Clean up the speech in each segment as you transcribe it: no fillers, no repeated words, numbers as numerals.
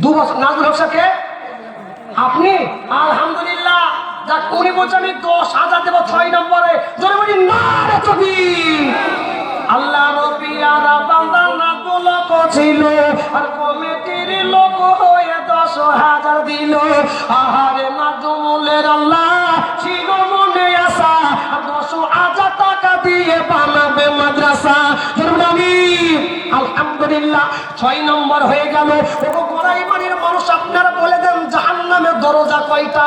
দু বছর নাজমুল হক সাহেবকে আপনি আলহামদুলিল্লাহ যা উনি বলছে আমি 10,000 দেবো 6 নম্বরে জোরে বলি নারে তাকবীর। আল্লাহ রবিয়ারা বান্দা নাজমুল হক ছিল আর কমিটির লোক হয়ে 10,000 দিল। আহারে নাজমুলের আল্লাহ ছিল মনে আশা 10,000 টাকা দিয়ে বানাবে মাদ্রাসা। জোরে বলি আমিন। আলহামদুলিল্লাহ 6 নম্বর হয়ে গেল। ওগো গোড়াইবাড়ির মানুষ আপনারা বলে দেন জাহান্নামের দরজা কয়টা?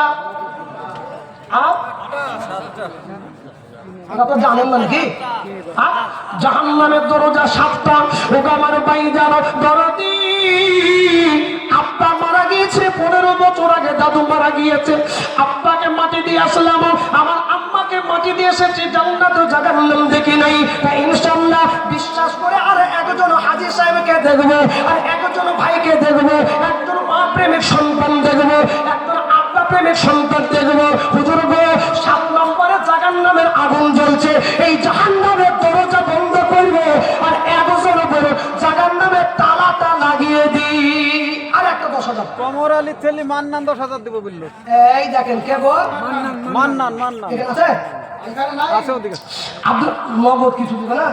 আপনারা জানেন না নাকি? জাহান্নামের দরজা 7টা। ওগো আমার ভাইজান দরদি আব্বা মারা গিয়েছে 15 বছর আগে, দাদু মারা গিয়েছে। আব্বাকে মাটি দিয়ে আসলাম, আমার আম্মাকে মাটি দিয়ে এসেছি, জান্নাতে জাহান্নাম দেখি নাই। তাই ইনশাআল্লাহ বিশ্বাস করে আর একজন হাজী সাহেবকে দেখবো, আর একজন ভাইকে দেখবো, একজন মা প্রেমিক সন্তান দেখবো, একজন আব্বা প্রেমিক সন্তান দেখবো। হুজুর গো 7 নম্বরে জাহান্নামের আগুন জ্বলছে, এই জাহান্নামের দরজা বন্ধ করবো আর একজন বলে জাহান্নামের তালাটা লাগিয়ে দিই। আর একটা 10,000 কমর আলী ছেলে মান্নান 10,000 দেব বলল। এই দেখেন কে গো মান্নান ঠিক আছে এখানে নাই আছে ওদিকে আব্দুল নগদ কিছু দিবে না?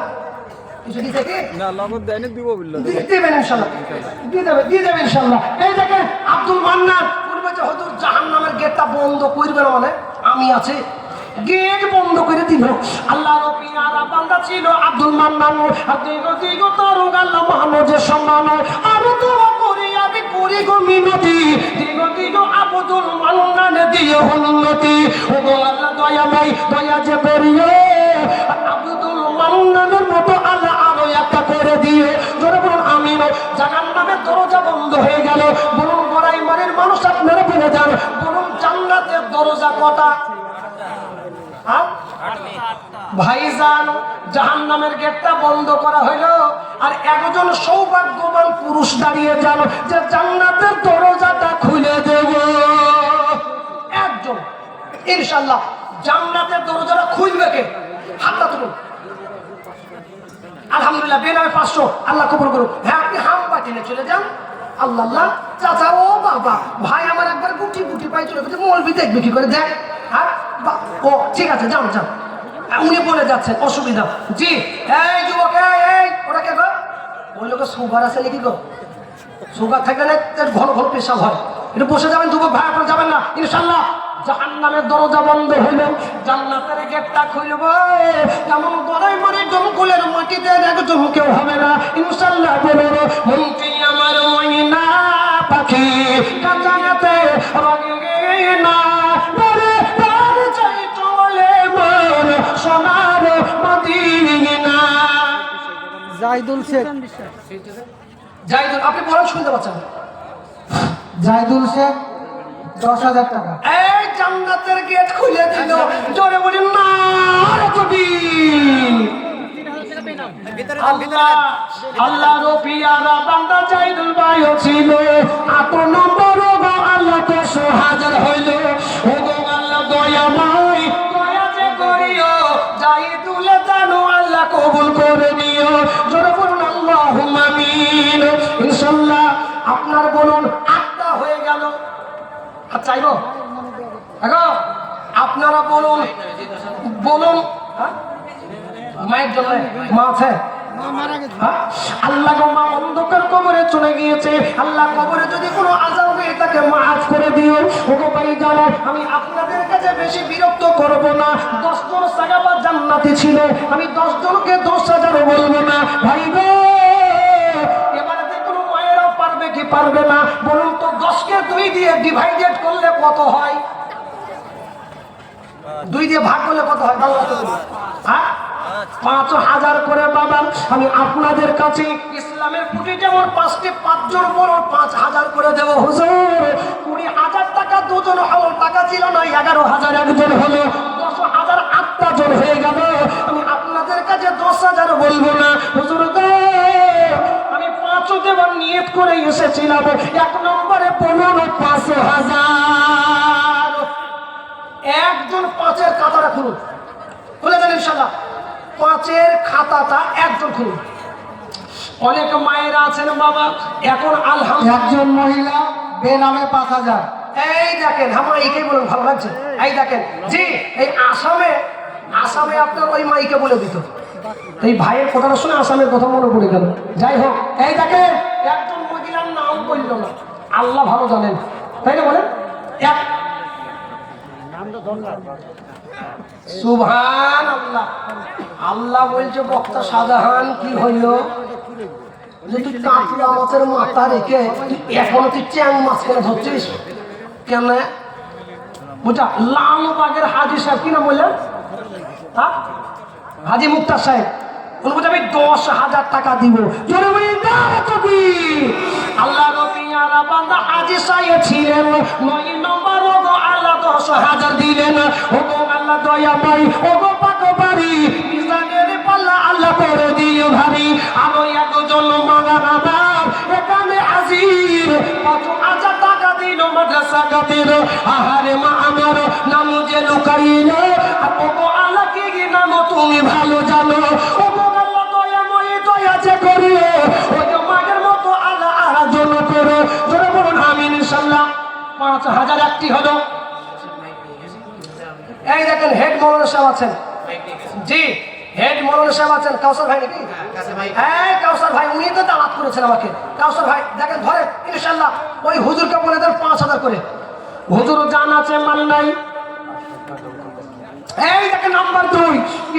কিছু দিতে কি না নগদ দেয়নি দিব বলল। দিবেন ইনশাআল্লাহ, দিয়ে দেবে ইনশাআল্লাহ। এই দেখেন আব্দুল মান্নান পূর্বে যে হুজুর জাহান্নামের গেটটা বন্ধ করবে না মানে আমি আছি, গেট বন্ধ করে দিল। আল্লাহ রবিয়ারা বান্দা ছিল আব্দুল মান্নান আর দিগ তরুণ আল্লাহ মহানজের সম্মান আর দোয়া করি আমি করি গো মিনতি দিগ আব্দুল মান্নান দিয়ে উন্নতি। ও গো আল্লাহ দয়াময় দয়া যে করিও আব্দুল মান্নানের মতো আল্লাহ আরো একটা করে দিও। জোরে বলুন আমিন। জাহান্নামের দরজা বন্ধ হয়ে গেল। বলুন গোড়াইমারির মানুষ আপনারা বলে যান, বলুন জান্নাতের দরজা কটা? ভাইজান জাহান্নামের গেটটা বন্ধ করা হইল আর একজন সৌভাগ্যবান পুরুষ দাঁড়িয়ে যান যে জান্নাতের দরজাটা খুলে দেব। একজন ইনশাআল্লাহ জান্নাতের দরজাটা খুলবে কে? হাতটা তুলুন। আলহামদুলিল্লাহ বেনামে 500 আল্লাহ কবুল করুক। হ্যাঁ আপনি হাম পাঠিয়ে চলে যান। আল্লাহ আল্লাহ চাচা ও বাবা ভাই আমার একবার গুটি গুটি পাই চলে গেছে, মৌলবি দেখবে কি করে দেখ। আর ও ঠিক আছে যান যান, উনি বলে যাচ্ছেন অসুবিধা। জি এই যুবক এই ওরা কে গো? ওই লোকের সুগার আছে নাকি গো? সুগার থাকলে না ঘন ঘন পেশাব হয়। একটু বসে যাবেন যুবক ভাই, আপনারা যাবেন না ইনশাআল্লাহ। জাহান্নামের দরজা বন্ধ হইল, জান্নাতের গেটটা খুলব। যেমন গড়াই মারি জঙ্গলের মাটিতে একজন কেউ হবে না ইনশাআল্লাহ। বলুন মন্ত্রী আমার ময়না পাখি কাঁচাতে রঙে না সোনার মদিনা। জাহিদুল শেখ, জাহিদুল আপনি বলেন শুনতে পাচ্ছেন? জাহিদুল শেখ 10,000 টাকা। এই জান্নাতের গেট খুলে দিল। জোরে বলেন না আল্লাহ রবিয়ারা বান্দা জাহিদুল ভাইও ছিল 8 নম্বর। গো আল্লাহ 10,000 হইল। ও গো আল্লাহ দয়াময় দয়া যে করিও জাহিদুলে জানো আল্লাহ কবুল করে নিও। জোরে বলুন আল্লাহুম্মা আমিন ইনশাআল্লাহ। আপনার বলুন 8টা হয়ে গেল। আর চাইবো দেখো আপনারা বলুন বলুন মায়ের জন্য মা আছে? আল্লাহ গো মা অন্ধকার কবরে চলে গিয়েছে, আল্লাহ কবরে যদি কোনো আযাব হয়ে তাকে মাফ করে দিও। ওগো ভাই জানো আমি আপনাদের কাছে বেশি বিরক্ত করব না। 10 জন সাহাবা জান্নাতি ছিল, আমি 10 জনকে 10,000 বলবো না ভাই গো। এবারে কোনো মায়েরাও পারবে কি পারবে না বলুন তো? 10 কে 2 দিয়ে ডিভাইডেড করলে কত হয়? 2 দিয়ে ভাগ করলে কত হয় বাংলাতে বলুন? হ্যাঁ 5,000 করে বাবা। আমি আপনাদের কাছে ইসলামের পুঁজি যেমন 5টি 5 জন বড় 5,000 করে দেব হুজুর। 20,000 টাকা দুজন হলো, টাকা ছিল না 11,000 একজন হলো, 10,000 8টা জন হয়ে গেল। আমি আপনাদের কাছে 10,000 বলবো না হুজুর গো। আমি 5 দেবার নিয়ত করে এসেছিলাম। 1 নম্বরে বলুন 5,000। একজন 5-এর খাতাটা খুলুন, খুলে দেন ইনশাআল্লাহ। 5-এর খাতাটা একজন খুলুন। অনেক মায়েরা আছেন বাবা এখন আলহামদুলিল্লাহ। একজন মহিলা বেনামে 5,000। এই দেখেন আমার একেই বলুন ভালো লাগছে। এই দেখেন জি এই আসামে আপনার ওই মাইকে বলে দিত, এই ভাইয়ের কথাটা শুনে আসামের কথা মনে পড়ে গেল। যাই হোক এই দেখেন একজন মহিলার নাম বলল না, আল্লাহ ভালো জানেন, তাই না বলেন? এক সুবহান আল্লাহ। আল্লাহ বলছে বক্তা শাহজাহান কি হইল যে তুই কাঁকড়া মাছের মাথা রেখে তুই এখনো তুই চ্যাং মাছ কেন ধরছিস কেন? বুঝা লালবাগের হাজি সাহেব কি নাম বললেন? হ্যাঁ হাজি মুক্তার সাহেব, উনি বলছে আমি 10,000 টাকা দিব। জোরে বলি নারে তাকবীর। আল্লাহ রবিয়ারা বান্দা হাজি সাহেব ছিলেন 9 নম্বর ওগো আল্লাহ 10,000 দিলেন। ওগো আল্লাহ দয়াময় ওগো পাকবাড়ি মিজানের পাল্লা আল্লাহ করে দিও ভারী। আমি একজন মাগার আমার এখানে হাজির 5,000 টাকা দিল মাদ্রাসা গাতের। আহারে মা আমার নাম যে লুকাইল ওগো আল্লাহ কি নাম তুমি ভালো জানো। ওগো আল্লাহ দয়াময় দয়া যে করিও ওগো মাগের মতো আল্লাহ আরাধন করো। জোরে বলুন আমিন ইনশাআল্লাহ। 5,000 একটি হলো। এই দেখেন হেড মৌলানা সাহেব আছেন, জি হেড মৌলানা সাহেব আছেন। কাউসার ভাই নাকি? হ্যাঁ কাউসার ভাই, উনি তো দাওয়াত করেছেন আমাকে। কাউসার ভাই দেখেন ধরে ইনশাআল্লাহ ওই হুজুরকে বলে দেন 5,000 করে। হুজুর জান আছে মান নাই। এই দেখেন নাম্বার 2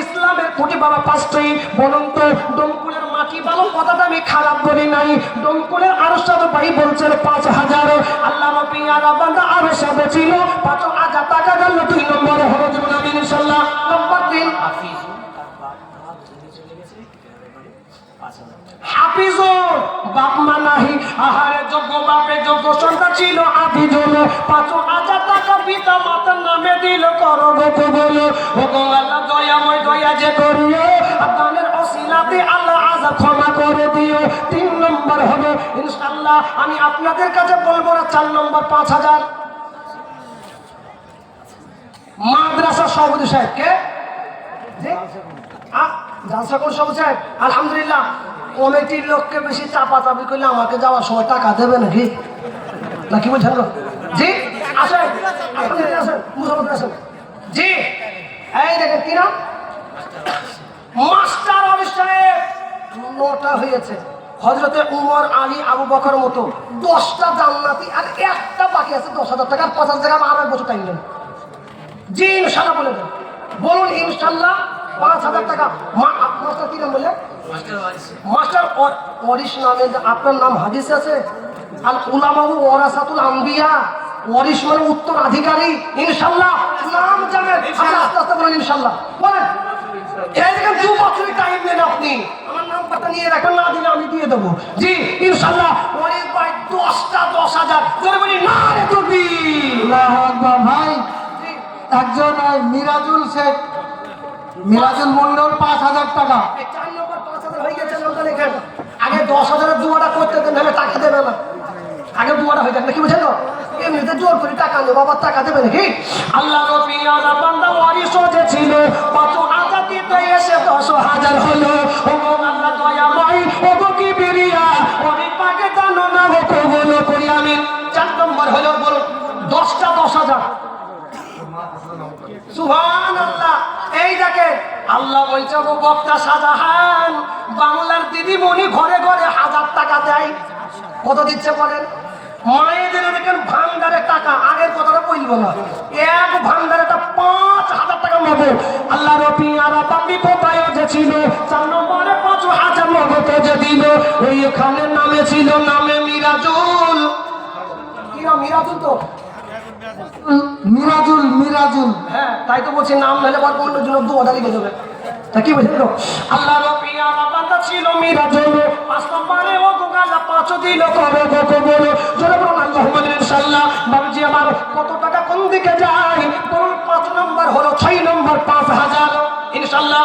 ইসলামের কোটি বাবা 5টি। বলুন তো ডমকুলের মাটি ভালো কথাটা আমি খারাপ বলি নাই। ডমকুলের আরশাদ ভাই বলছেন 5,000। আল্লাহ রবিয়ার বান্দা আরশাদ ছিল 5,000 টাকা গেল। 2 নম্বরে হলো জীবন আমি ইনশাআল্লাহ। নাম্বার 3 হাফিজুর বাপ মা নাহি আহারে যোগ্য বাপে যোগ্য সন্তান ছিল হাফিজুর 5,000 টাকা পিতা মাতার নামে দিল করো গো কবুল। ওগো আল্লাহ দয়াময় দয়া যে করিও আপনাদের ওসিলাতে আল্লাহ আযা ক্ষমা করে দিও। 3 নম্বর হলো ইনশাআল্লাহ আমি আপনাদের কাছে বলবো না। 4 নম্বর 5,000 মাদ্রাসা সভাপতি সাহেব কে? জি জালসা কোন সভাপতি সাহেব? আলহামদুলিল্লাহ কমিটির লোককে বেশি চাপাচাপি করলে আমাকে যাওয়ার সময় টাকা দেবে নাকি নাকি বলছেন? জি আসেন আসেন মুসলমান আসেন। জি এই দেখেন কি নাম? মাস্টার আলী সাহেব 9টা হয়েছে। হযরতে উমর আলী আবু বকর মতো 10টা জান্নাতি আর একটা বাকি আছে 10,000 টাকা। 50 টাকা আর এক বছর টাইম নেন। জি ইনশাআল্লাহ বলে দেন, বলুন ইনশাআল্লাহ 5,000 টাকা। মাস্টার কি নাম বললেন? মাস্টার ওয়ারিস নামে আপনার নাম হাদিসে আছে আল উলামাউ ওয়ারাসাতুল আম্বিয়া। ওয়ারিস মানে উত্তরাধিকারী। ইনশাআল্লাহ নাম জানেন আস্তে আস্তে বলেন ইনশাআল্লাহ বলেন। এই দেখেন 2 বছর টাইম নেন আপনি, আমার নাম্বারটা নিয়ে রাখেন, না দিলে আমি দিয়ে দেবো। জি ইনশাআল্লাহ ওয়ারিস ভাই 10টা 10,000 করে বলি নারে তাকবীর। আল্লাহু আকবার। ভাই একজন মিরাজুল শেখ, মিরাজুল মন্ডল 5,000 টাকা। 4 নম্বর 5,000 হয়ে গেছে। নামটা লেখেন। আগে 10,000 এর দুয়াটা করতে দেন, নাহলে টাকা দেবে না। আগে দুয়াটা হয়ে যাক নাকি বুঝেন? এমনিতে জোর করে টাকা নেই, বাবা টাকা দেবে নাকি? আল্লাহ রবিয়ার বান্দা ওয়ারিস যে ছিল 5,000 দিতে এসে 10,000 হলো। ওগো আল্লাহ দয়াময় ওগো কিবরিয়া ওরে পাকে জানো না গো কবুল করি আমিন। 4 নম্বর হলো বলুন 10টা 10,000। সুবহানাল্লাহ। এই দেখেন আল্লাহ বলছে গো বক্তা শাহজাহান বাংলার দিদিমণি ঘরে ঘরে 1,000 টাকা দেয়। কত দিচ্ছে বলেন? মায়েদের দেখেন ভান্ডারের টাকা, আগের কথাটা বলবো না, এক ভান্ডারেটা 5,000 টাকা নেবো। আল্লাহ রবিয়ারা বাপি কোথায় যে ছিল 4 নম্বরে 5,000 নগদ যে দিল। ওইখানে নামে ছিল নামে মিরাজুল। কি নাম? মিরাজুল তো মিরাজুল মিরাজুল। হ্যাঁ তাই তো বলছি, নাম নাহলে বল অন্য জন্য দুয়াটা লিখে দেবে। তা কি বলছিল? আল্লাহ রবিয়ারা বান্দা ছিল মিরাজুল 5 নম্বরে ও গোগালা 5 দিল করে গো বলো। জোরে বলুন আল্লাহুম্মা ইনশাআল্লাহ। বাবুজি আমার কত টাকা কোন দিকে যায় বলুন? 5 নম্বর হলো 6 নম্বর 5,000 ইনশাআল্লাহ।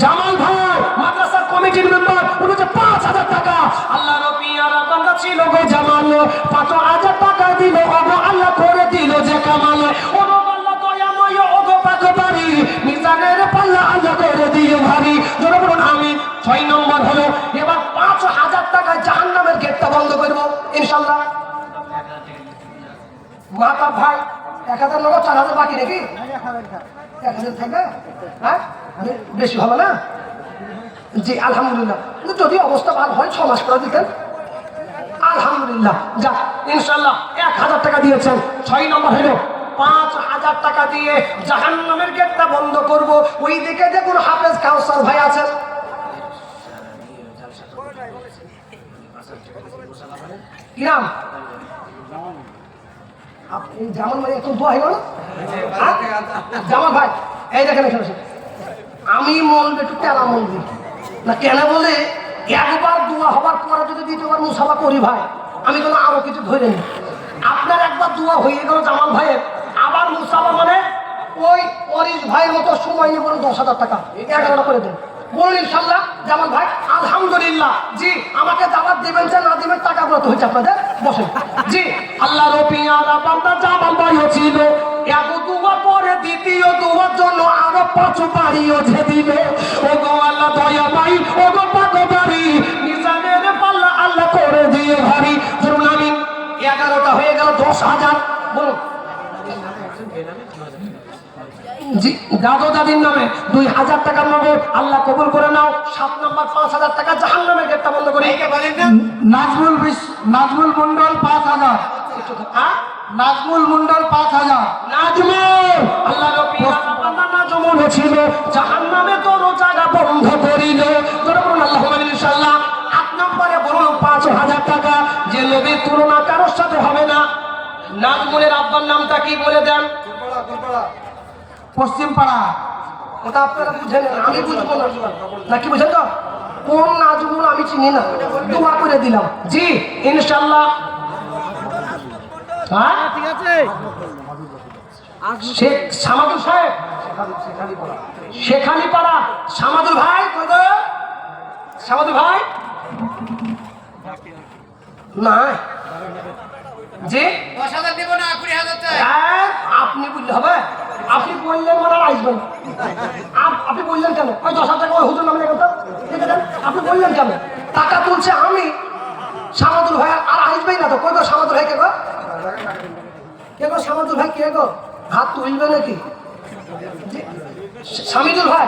জামাল ভাই মাদ্রাসা কমিটির মেম্বার উনি যে 5,000 টাকা। আল্লাহ রবিয়ারা বান্দা ছিল গো জামাল 5,000 টাকা দিল। ওগো আল্লাহ করে দিল যে কামাল। ওগো আল্লাহ দয়াময় ওগো পাকবাড়ি মিজানের পাল্লা আল্লাহ করে দিও ভারী। জোরে বলুন আমিন। 6 মাতা ভাই 1000 নগদ 4000 বাকি নাকি 1000 থাকবে হ্যাঁ বেশি হবে না জি আলহামদুলিল্লাহ কিন্তু যদি অবস্থা ভালো হয় 6 মাস করে দিতেন আলহামদুলিল্লাহ যা ইনশাআল্লাহ 1000 টাকা দিয়েছেন 6 নম্বর হলো 5000 টাকা দিয়ে জাহান্নামের গেটটা বন্ধ করব ওই দিকে দেখুন হাফেজ কাউসার ভাই আছেন কি নাম আপনি জামান ভাই এখন দোয়া হয়ে গেল জামান ভাই এই দেখেন এখানে আমি মলবে একটু তেলা মলবি না কেন বলে একবার দোয়া হবার পরে যদি দ্বিতীয়বার মুসাফা করি ভাই আমি কোনো আরো কিছু ধরে নিই আপনার একবার দোয়া হয়ে গেল জামাল ভাইয়ের আবার মুসাফা মানে ওই অরিশ ভাইয়ের মতো সময় নিয়ে বলুন 10,000 টাকা 11টা করে দেন বলুন ইনশাল্লাহ জামাল ভাই আলহামদুলিল্লাহ জি আমাকে দাওয়াত দিবেন যে না দিবেন টাকা ব্রত হয়েছে আপনাদের বসেন জি আল্লাহ রবিয়ারা বান্দা জামাল ভাইও ছিল এক দুয়া পরে দ্বিতীয় দুয়ার জন্য আরো 5 বাড়িও যে দিল ও গো আল্লাহ দয়া ভাই ও গো পাকবাড়ি নিজামের পাল্লা আল্লাহ করে দিয়ে ভারী ধরুন আমি 11টা হয়ে গেল 10,000 বলুন জি দাদু দাদির নামে 2000 টাকা নগদ আল্লাহ কবুল করে নাও 7 নম্বর 5000 টাকা জাহান্নামের গেটটা বন্ধ করে নাজমুল মন্ডল 5000 হ্যাঁ নাজমুল মন্ডল 5000 নাজমুল আল্লাহ রবিয়ারা বান্দা নাজমুল ছিল জাহান্নামে তোর জায়গা বন্ধ করিল ধরুন আল্লাহুম্মা ইনশাআল্লাহ 8 নম্বরে বলুন 5000 টাকা যে নবীর তুলনা কারোর সাথে হবে না নাজমুলের আব্বার নামটা কি বলে দেন পশ্চিম পাড়া ওটা আপনারা বুঝেন আমি বুঝবো না নাকি বুঝেন তো কোন নাজমুল আমি চিনি না দোয়া করে দিলাম জি ইনশাআল্লাহ হ্যাঁ ঠিক আছে শেখ সামাদুল সাহেব শেখালি পাড়া সামাদুল ভাই কই গো সামাদুল ভাই না জি 10,000 দিব না 20,000 চাই হ্যাঁ, আপনি বুঝলে হবে আপনি বললেন মানে আর আসবেন আপনি বললেন কেন ওই 10,000 টাকা ওই হুজুর নামে লেগে তো ঠিক আছে আপনি বললেন কেন টাকা তুলছে আমি সামাদুল ভাই আর আসবেই না তো কই গো সামাদুল ভাই কে গো সামাদুল ভাই কে গো হাত তুলবে নাকি জি, সামিদুল ভাই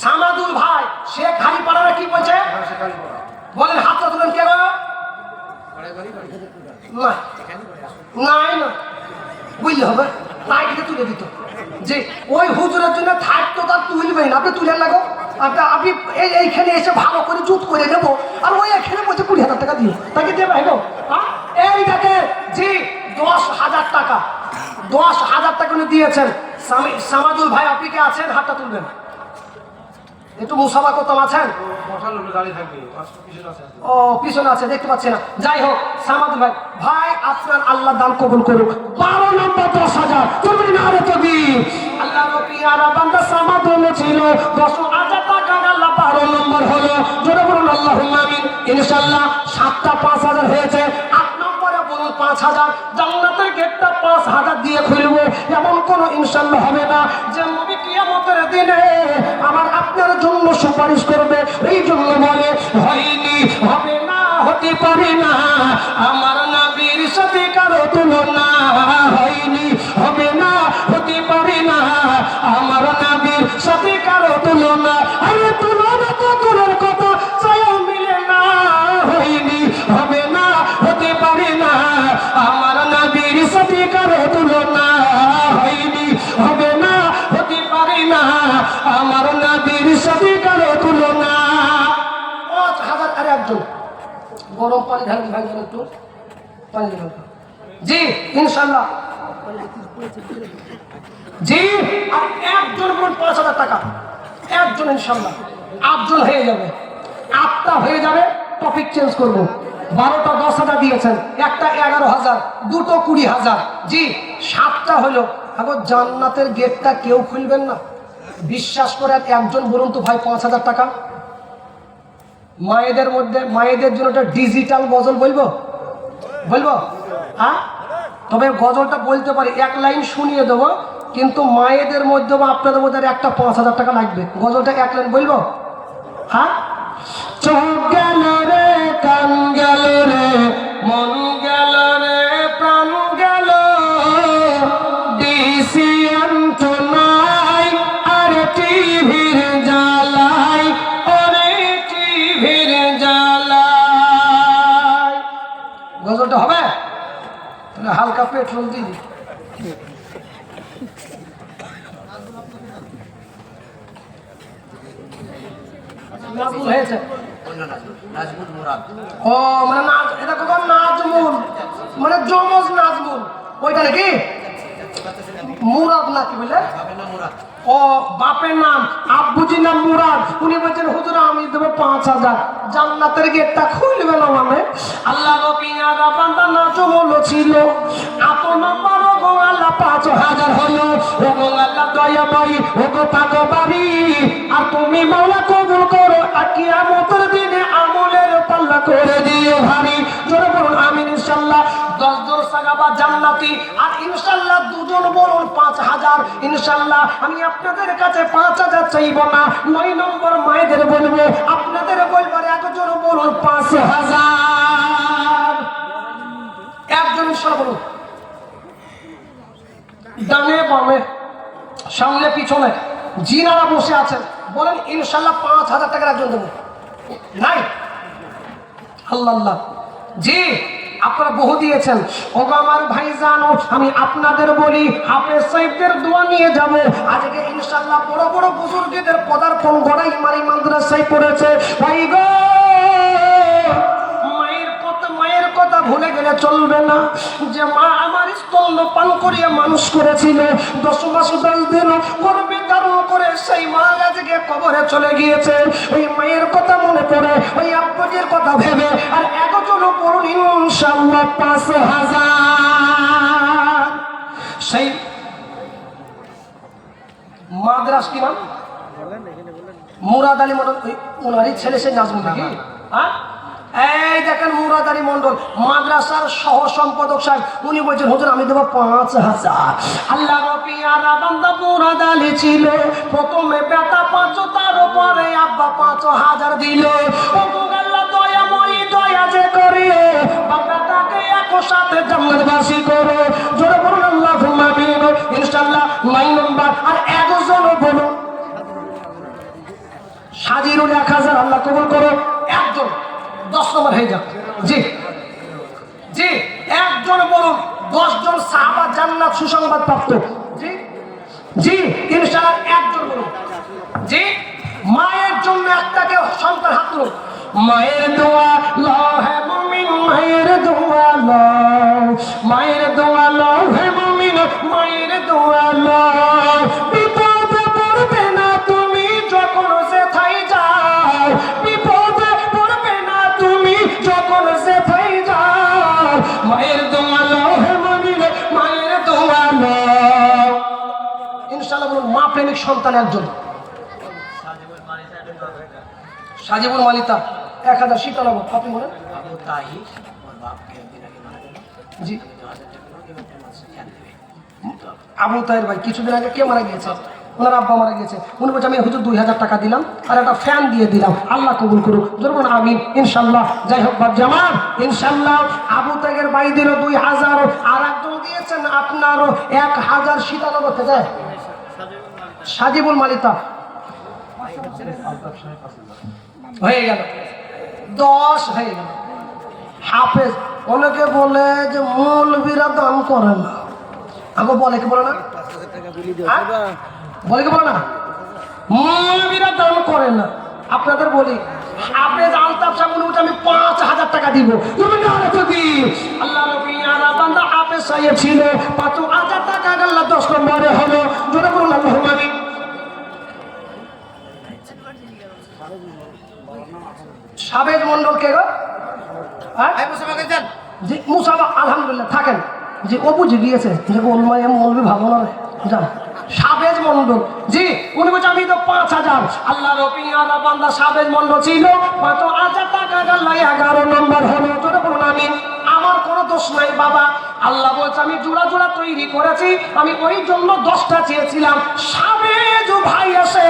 সামাদুল ভাই শেখ খালি পাড়ারা কি বলছে বলেন হাতটা তুলেন কে গো না নাই না বুঝলে হবে লাইটকে তুলে দিত যে ওই হুজুরের জন্য থাকতো তার তুলবেই না আপনি তুলেন লাগো আপনি এইখানে এসে ভালো করে জুত করে নেবো আর ওই এখানে বলছে 20,000 টাকা দিও তাকে দেবে গো এই দেখে জি 10,000 টাকা 10,000 টাকা উনি দিয়েছেন সামাদুল ভাই আপনি কে আছেন হাতটা তুলবেন একটু মুসাফা করতাম আছেন ও পিছনে আছে দেখতে পাচ্ছি না যাই হোক সামাদুল ভাই ভাই আপনার আল্লাহ দান কবুল করুক 12 নম্বর 10,000 তুমি না রে তুমি আল্লাহ রবিয়ারা বান্দা সামাদুল ছিল 10,000 টাকা আল্লাহ 12 নম্বর হলো জোরে বলুন আল্লাহুম্মা আমিন ইনশাআল্লাহ 7টা 5,000 হয়েছে 8 নম্বরে বলুন 5,000 জান্নাতের গেটটা 5,000 দিয়ে খুলবো এমন কোনো ইনশাআল্লাহ হবে না যে নবী কিয়ামতের দিনে আমার আপনার জন্য সুপারিশ করবে এই জন্য বলে হয়নি হবে না হতে পারে না আমার নবীর সাথে কারো তুলনা হয়নি হবে না হতে পারে না আমার নবীর সাথে কারো তুলনা আরে তুলনা তো দূরের কথা চাইও মিলে না হয়নি হবে না হতে পারে না আমার নবীর সাথে কারো তুলনা হয়নি হবে না হতে পারে না আমার নবীর সাথে কারো তুলনা 5,000 আরে একজন গরম পানি ঢালুন ভাই একটু পানি দেবেন জি ইনশাআল্লাহ জি আর একজন বলুন 5,000 টাকা একজন ইনশাআল্লাহ 8জন হয়ে যাবে 8টা হয়ে যাবে টপিক চেঞ্জ করব 12টা 10,000 দিয়েছেন একটা 11,000 দুটো 20,000 জি 7টা হলো এখন জান্নাতের গেটটা কেউ খুলবেন না বিশ্বাস করে একজন বলুন তো ভাই 5,000 টাকা মায়েদের মধ্যে মায়েদের জন্য একটা ডিজিটাল গজল বলবো হ্যাঁ তবে গজলটা বলতে পারি এক লাইন শুনিয়ে দেবো কিন্তু মায়েদের মধ্যে বা আপনাদের মধ্যে একটা 5,000 টাকা লাগবে গজলটা এক লাইন বলবো হ্যাঁ চোখ গেল রে কান গেল রে মন গেল রে প্রাণ গেল হালকা পেট্রোল দিই। নাজমুল হয়েছে। নাজমুল মুরাদ। ও মানে নাজ, এটা কখন নাজমুল মানে জমজ নাজমুল, ওইটা নাকি মুরাদ নাকি বলে? ও বাপের নাম, আব্বুজির নাম মুরাদ। উনি বলছেন হুজুর আমি দেবো 5,000, জান্নাতের গেটটা খুলবে না মানে। আল্লাহ রবিয়ারা বান্দা নাজমুল ছিল, এত নাম্বার গো আল্লাহ 5,000 হলো। ও গো আল্লাহ দয়াময়ী, ও গো পাগবাড়ি, আর তুমি মাওলা কবুল করো, আর কিয়ামতের দিনে আমলের পাল্লা করে দিও ভারী। জোরে বলুন আমিন ইনশাআল্লাহ। 10 জন সাহাবা জান্নাতি, আর ইনশাআল্লাহ 2 জন বলুন 5,000। ইনশাআল্লাহ আমি আপনাদের কাছে 5,000 চাইব না, 9 নম্বর মায়েদের বলবো, আপনাদের বলবার 1 জন বলুন 5,000। একজন ইনশাআল্লাহ বলুন, ডানে বামে সামনে পিছনে জিনারা বসে আছেন, বলেন ইনশাআল্লাহ 5,000 টাকার একজন দেবো। নাই? আল্লাহ আল্লাহ। জি আপনারা বহু দিয়েছেন। ওগো আমার ভাই জানো, আমি আপনাদের বলি হাফেজ সাহেবদের দোয়া নিয়ে যাব। আজকে ইনশাআল্লাহ বড় বড় বুজুর্গদের পদার্পণ গড়াই মারি মাদ্রাসায় পড়েছে। ভাই গো মায়ের কথা ভুলে গেলে চলবে না, যে মা আমার স্তন্য পান করিয়ে মানুষ করেছিল, 10 মাস 10 দিন গর্ভে ধারণ করে সেই মা আজকে কবরে চলে গিয়েছে। ওই মায়ের কথা মনে পড়ে, ওই আব্বুজির কথা ভেবে, আর 1 জন পড়ুন ইনশাআল্লাহ 5,000। সেই মাদ্রাস কি নাম? মুরাদ আলী মন্ডল, ওনারই ছেলে সেই নাজমুল নাকি? হ্যাঁ এই দেখেন মুরাদ আলী মন্ডল মাদ্রাসার সহ সম্পাদক সাহেব, উনি বলছেন হুজুর আমি দেবো 5,000। আল্লাহ রবিয়ারা বান্দা মুরাদ আলী ছিল, প্রথমে বেটা 5, তার উপরে আব্বা 5,000 দিল। ও আল্লাহ দয়াময়ী, দয়া যে করে বাবাটাকে একসাথে জান্নাতবাসী করো। জোরে বলুন আল্লাহুম্মা আমিন ইনশাআল্লাহ। 9 নম্বর আর 1 জন বলুন সাজিরুল 1,000, আল্লাহ কবুল করো। একজন 10 নম্বর হয়ে যাক। জি জি একজন বলুন, 10 জন সাহাবা জান্নাত সুসংবাদ প্রাপ্ত। জি জি ইনশাআল্লাহ একজন বলুন। জি মায়ের জন্য একটাকে সন্তান হাত তুলুন। মায়ের দোয়া লও হে মুমিন, মায়ের দোয়া লও, মায়ের দোয়া লও হে মুমিন, মায়ের দোয়া লও। বিপদে পড়বে না তুমি যখন যেথায় যাও, বিপদে পড়বে না তুমি যখন যেথায় যাও। মায়ের দোয়া লও হে মুমিন, মায়ের দোয়া লও। ইনশাআল্লাহ বলুন মা প্রেমিক সন্তান একজন। সাজিবুল মালিতা 1,000। শীতলাব আপনি বলেন। জি আবু তাহের ভাই কিছুদিন আগে কে মারা গিয়েছে? ওনার আব্বা মারা গিয়েছে। উনি বলছে আমি হুজুর 2,000 টাকা দিলাম আর একটা ফ্যান দিয়ে দিলাম, আল্লাহ কবুল করুক। ধরুন আমিন ইনশাআল্লাহ। যাই হোক বাপ জামান ইনশাআল্লাহ আবু তাহের ভাই দিল 2,000, আর একজন দিয়েছেন আপনারও 1,000। শীতলাব থেকে সাজিবুল মালিতা হয়ে গেল 10 হয়ে গেল। হাফেজ অনেকে বলে যে মৌলবীরা দান করে না, আমাকে বলে কি বলে না, বলে কি বলে না, মৌলবীরা দান করে না। আপনাদের বলি হাফেজ আলতাফ সাহেব উনি বলছে আমি 5,000 টাকা দিব। তুমি না যদি আল্লাহ রবিয়ারা বান্দা হাফেজ সাহেব ছিল, 5,000 টাকা আল্লাহ 10 নম্বরে হলো। জোরে বলুন আল্লাহুম্মা আমিন। সাবেদ মন্ডল কে গো? জি মুসাবা আলহামদুলিল্লাহ থাকেন। জি ও বুঝে গিয়েছে যে মৌলবী ভালো না যান। সাবেজ মন্ডল জি উনি বলছে আমি তো 5,000। আল্লাহ রবিয়ারা বান্দা সাবেজ মন্ডল ছিল, 5,000 টাকা আল্লাহ 11 নম্বর হলো। জোরে বলুন আমিন। আমার কোনো দোষ নাই বাবা, আল্লাহ বলছে আমি জোড়া জোড়া তৈরি করেছি, আমি ওই জন্য 10টা চেয়েছিলাম। সাবেজ ভাই আসে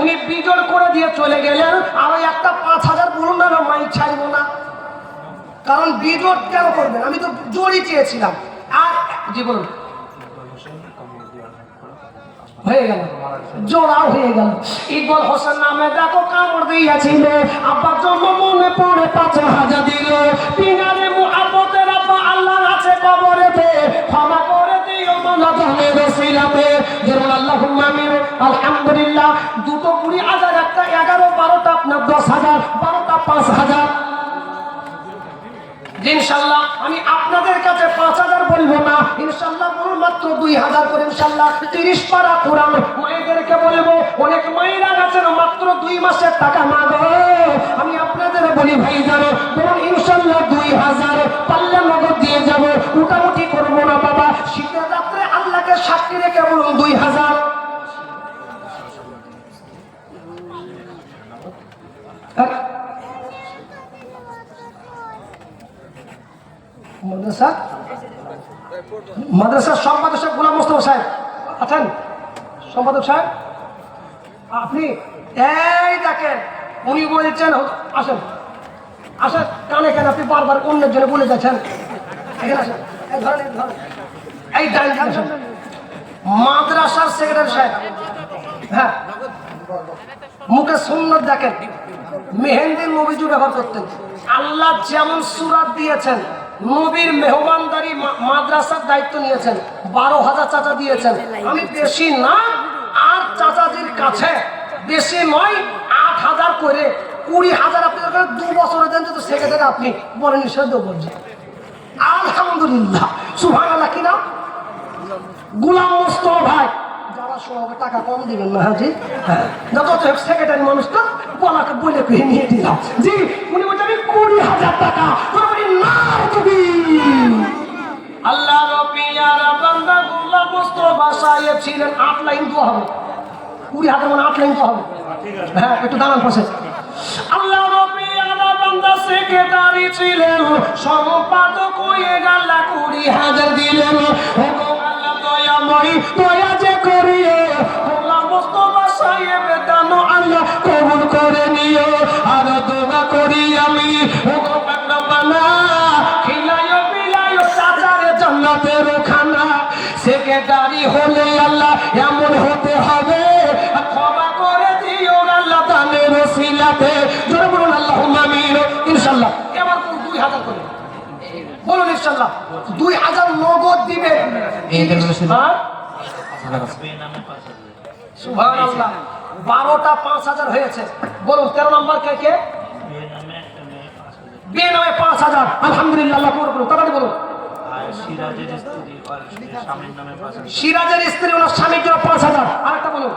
উনি বিজোড় করে দিয়ে চলে গেলেন, আর ওই একটা 5,000 বলুন না মাইক ছাড়ব না, কারণ বিজোড় কেন করবেন, আমি তো জোড়ই চেয়েছিলাম। আর জি বলুন হয়ে গেল, জোড়াও হয়ে গেল। ইকবাল হোসেন নামে দেখো কামড় দিয়েছিল, আব্বার জন্য মনে পড়ে 5,000 দিল। পিনারে মুহাব্বতের আব্বা আল্লাহর আছে কবরে যেমন আল্লাহুম্মা আমিন। আলহামদুলিল্লাহ, দুটো 20,000, একটা 11, 12টা আপনার 10,000, 12টা 5,000। ইনশাআল্লাহ আমি আপনাদের কাছে 5,000 বলবো না, ইনশাআল্লাহ বলুন মাত্র 2,000 করে ইনশাআল্লাহ 30 পারা কোরআন মায়েদেরকে বলবো। অনেক মায়েরা আছেন মাত্র 2 মাসের টাকা মাগো, আমি আপনাদের বলি ভাই জানো বলুন ইনশাআল্লাহ 2,000 পাল্লা নগদ দিয়ে যাব, উঠাউঠি করবো না বাবা। শীতের রাত্রে আল্লাহকে সাক্ষী রেখে বলুন 2,000। মাদ্রাসার সম্পাদক সাহেব গোলাম মোস্তফা সাহেব আছেন? সম্পাদক সাহেব আপনি এই দেখেন উনি বলছেন আসেন আসেন, কানে কেন আপনি বারবার অন্যের জন্য বলে যাচ্ছেন? এখানে আসেন, এই ধরেন, এই ধরেন, এই ডাইন দিকে আসেন। মাদ্রাসার সেক্রেটারি সাহেব, হ্যাঁ, মুখে সুন্নত দেখেন, মেহেন্দির নবীজু ব্যবহার করতেন। আল্লাহ যেমন সূরা দিয়েছেন, নবীর মেহমানদারি মাদ্রাসার দায়িত্ব নিয়েছেন, 12,000 চাচা দিয়েছেন। আমি বেশি না, আর চাচাজির কাছে বেশি নয়, 8,000 করে 20,000 আপনি 2 বছরের দেন যদি সেক্রেটারি আপনি বলেন নিষেধ বলছেন। আলহামদুলিল্লাহ, সুবহানাল্লাহ। কিনা গোলাম মোস্তফা ভাই যারা সঙ্গে টাকা কম দিবেন না, হাজি হ্যাঁ, যত সেক্রেটারি মানুষটা বলাকে বলে কয়ে নিয়ে দিলাম। জি উনি বলছেন 20,000 টাকা। আল্লাহ রবিয়ার বান্দা গোলাম মোস্তফা সাহেব ছিলেন 8 লাইন তো হবে, 20,000 মানে 8 লাইন তো হবে। হ্যাঁ একটু দাঁড়ান পাশে। আল্লাহ রবিয়ার বান্দা সেক্রেটারি ছিলেন, সম্পাদক হয়ে গেল 20,000 দিলেন। দয়া যে করিয়ে গোলাম মোস্তফা সাহেব দান আল্লাহ কবুল করে নিও। আর দোয়া করি আমি খিলায়ো বিলায়ো চাচারে জান্নাতের খানা। সেক্রেটারি হলে আল্লাহ এমন হতে হবে, ক্ষমা করে দিও আল্লাহ দানের ওসিলাতে। জোরে বলুন আল্লাহুম্মা আমিন। ইনশাআল্লাহ এবার 2,000 করে বলুন ইনশাআল্লাহ 2,000 নগদ দিবেন। সুবহানাল্লাহ, 12টা 5,000 হয়েছে। বলুন 13 নম্বর কে কে? বিয়ে নামে 5,000। আলহামদুলিল্লাহ, আল্লাহ কবুল করুন। তাড়াতাড়ি বলুন। সিরাজের স্ত্রী ওনার স্বামীর জন্য 5,000। আরেকটা বলুন।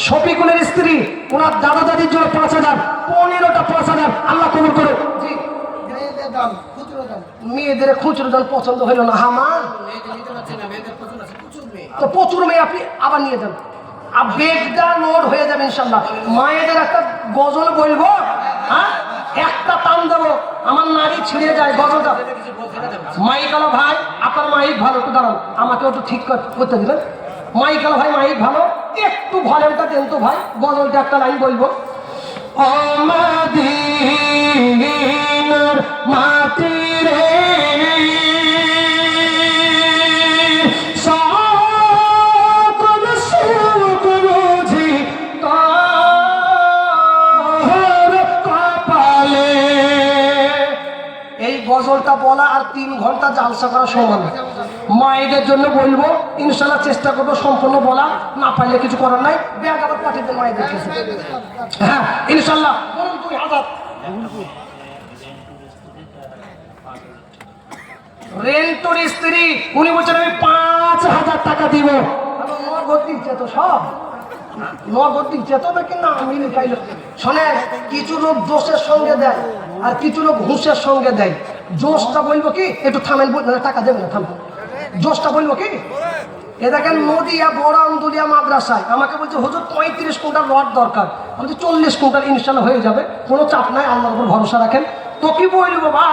শফিকুলের স্ত্রী ওনার দাদা দাদির জন্য 5,000। 15টা 5,000। আল্লাহ কবুল করুন। জি মেয়েদের খুচরো দান পছন্দ হইল না। হামার তো প্রচুর মেয়ে, আপনি আবার নিয়ে যান, বেগটা লোড হয়ে যাবে ইনশাল্লাহ। মায়েদের একটা গজল বলবো, হ্যাঁ একটা টান দেবো, আমার নারী ছিঁড়ে যায় গজলটা। মাইকালা ভাই আপনার মাইক ভালো, একটু দাঁড়ান, আমাকে একটু ঠিক করতে দিবেন। মাইকালা ভাই মাইক ভালো, একটু ভলিউমটা দেন তো ভাই, গজলটা একটা লাইন বলবো। মদিনার মাটি রে সকল সুখ বুঝি তোর কপালে। এই গজলটা বলা আর 3 ঘন্টা জালসা করা সমান। মায়েদের জন্য বলবো ইনশাআল্লাহ, চেষ্টা করবো সম্পূর্ণ বলা, না পারলে কিছু করার নাই। ব্যাগ আবার পাঠিয়ে দেন মায়েদের কাছে। হ্যাঁ ইনশাআল্লাহ বলুন 2,000। রেন্টুর স্ত্রী উনি বলছেন আমি 5,000 টাকা দিব। নগদ দিচ্ছে তো, সব নগদ দিচ্ছে তো নাকি না মিল খাইল। শোনেন, কিছু লোক দোষের সঙ্গে দেয় আর কিছু লোক ঘুষের সঙ্গে দেয়। জোশটা বলবো কি, একটু থামেন, টাকা দেবে না, থামবেন। জোশটা বলবো কি, এ দেখেন নদিয়া বড় আন্দুলিয়া মাদ্রাসায় আমাকে বলছে হুজুর 35 কুইন্টাল রড দরকার। আমি 40 কুইন্টাল ইনশাল্লাহ হয়ে যাবে, কোনো চাপ নাই, আল্লাহর উপর ভরসা রাখেন। তো কি বলবো বা,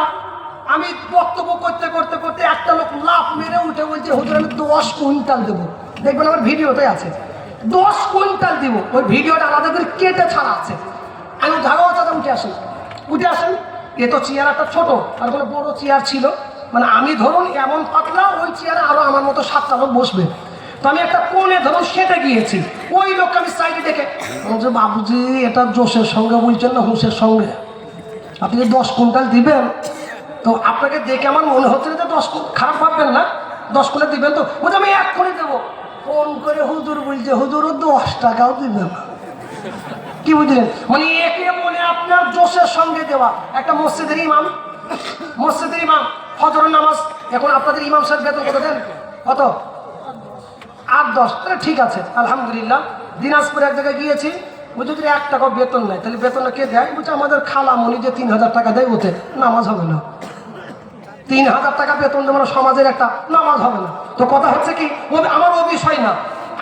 আমি বক্তব্য করতে করতে করতে একটা লোক লাফ মেরে উঠে বলছে হুজুর আমি 10 কুইন্টাল দেবো। দেখবেন আমার ভিডিওতে আছে 10 কুইন্টাল দিব। ওই ভিডিওটা আলাদা করে কেটে ছাড়া আছে। আমি ধাগাও চাচা উঠে আসেন, উঠে আসেন। এ তো চেয়ার একটা ছোট, আর কোনো বড় চেয়ার ছিল, মানে আমি ধরুন এমন পাতলা, ওই চেয়ারে আরো আমার মতো 7টা লোক বসবে। তো আমি একটা কোণে ধরুন সেটে গিয়েছি, ওই লোককে আমি সাইডে দেখে বলছে বাবুজি এটা জোশের সঙ্গে বলছেন না হুঁশের সঙ্গে, আপনি 10 কুইন্টাল দিবেন। তো আপনাকে দেখে আমার মনে হচ্ছে যে 10 খারাপ ভাববেন না, 10 করে দিবেন তো? বলছে আমি 1 করে দেবো। ফোন করে হুজুর বলছে হুজুরও 10 টাকাও দিবে না। কি বুঝলেন? মানে একে বলে আপনার জোশের সঙ্গে দেওয়া। একটা মসজিদের ইমাম ফজরের নামাজ, এখন আপনাদের ইমাম সাহেব বেতন কত দেন? কত? 8-10। তাহলে ঠিক আছে, আলহামদুলিল্লাহ। দিনাজপুরে এক জায়গায় গিয়েছি, বুঝে যদি 1 টাকাও বেতন নেয়, তাহলে বেতনটা কে দেয়? বুঝছে আমাদের খালামণি যে 3000 টাকা দেয়, ওতে নামাজ হবে না। 3000 টাকা বেতন দেওয়া সমাজের একটা নামাজ হবে না। তো কথা হচ্ছে কি, আমার ও বিষয় না,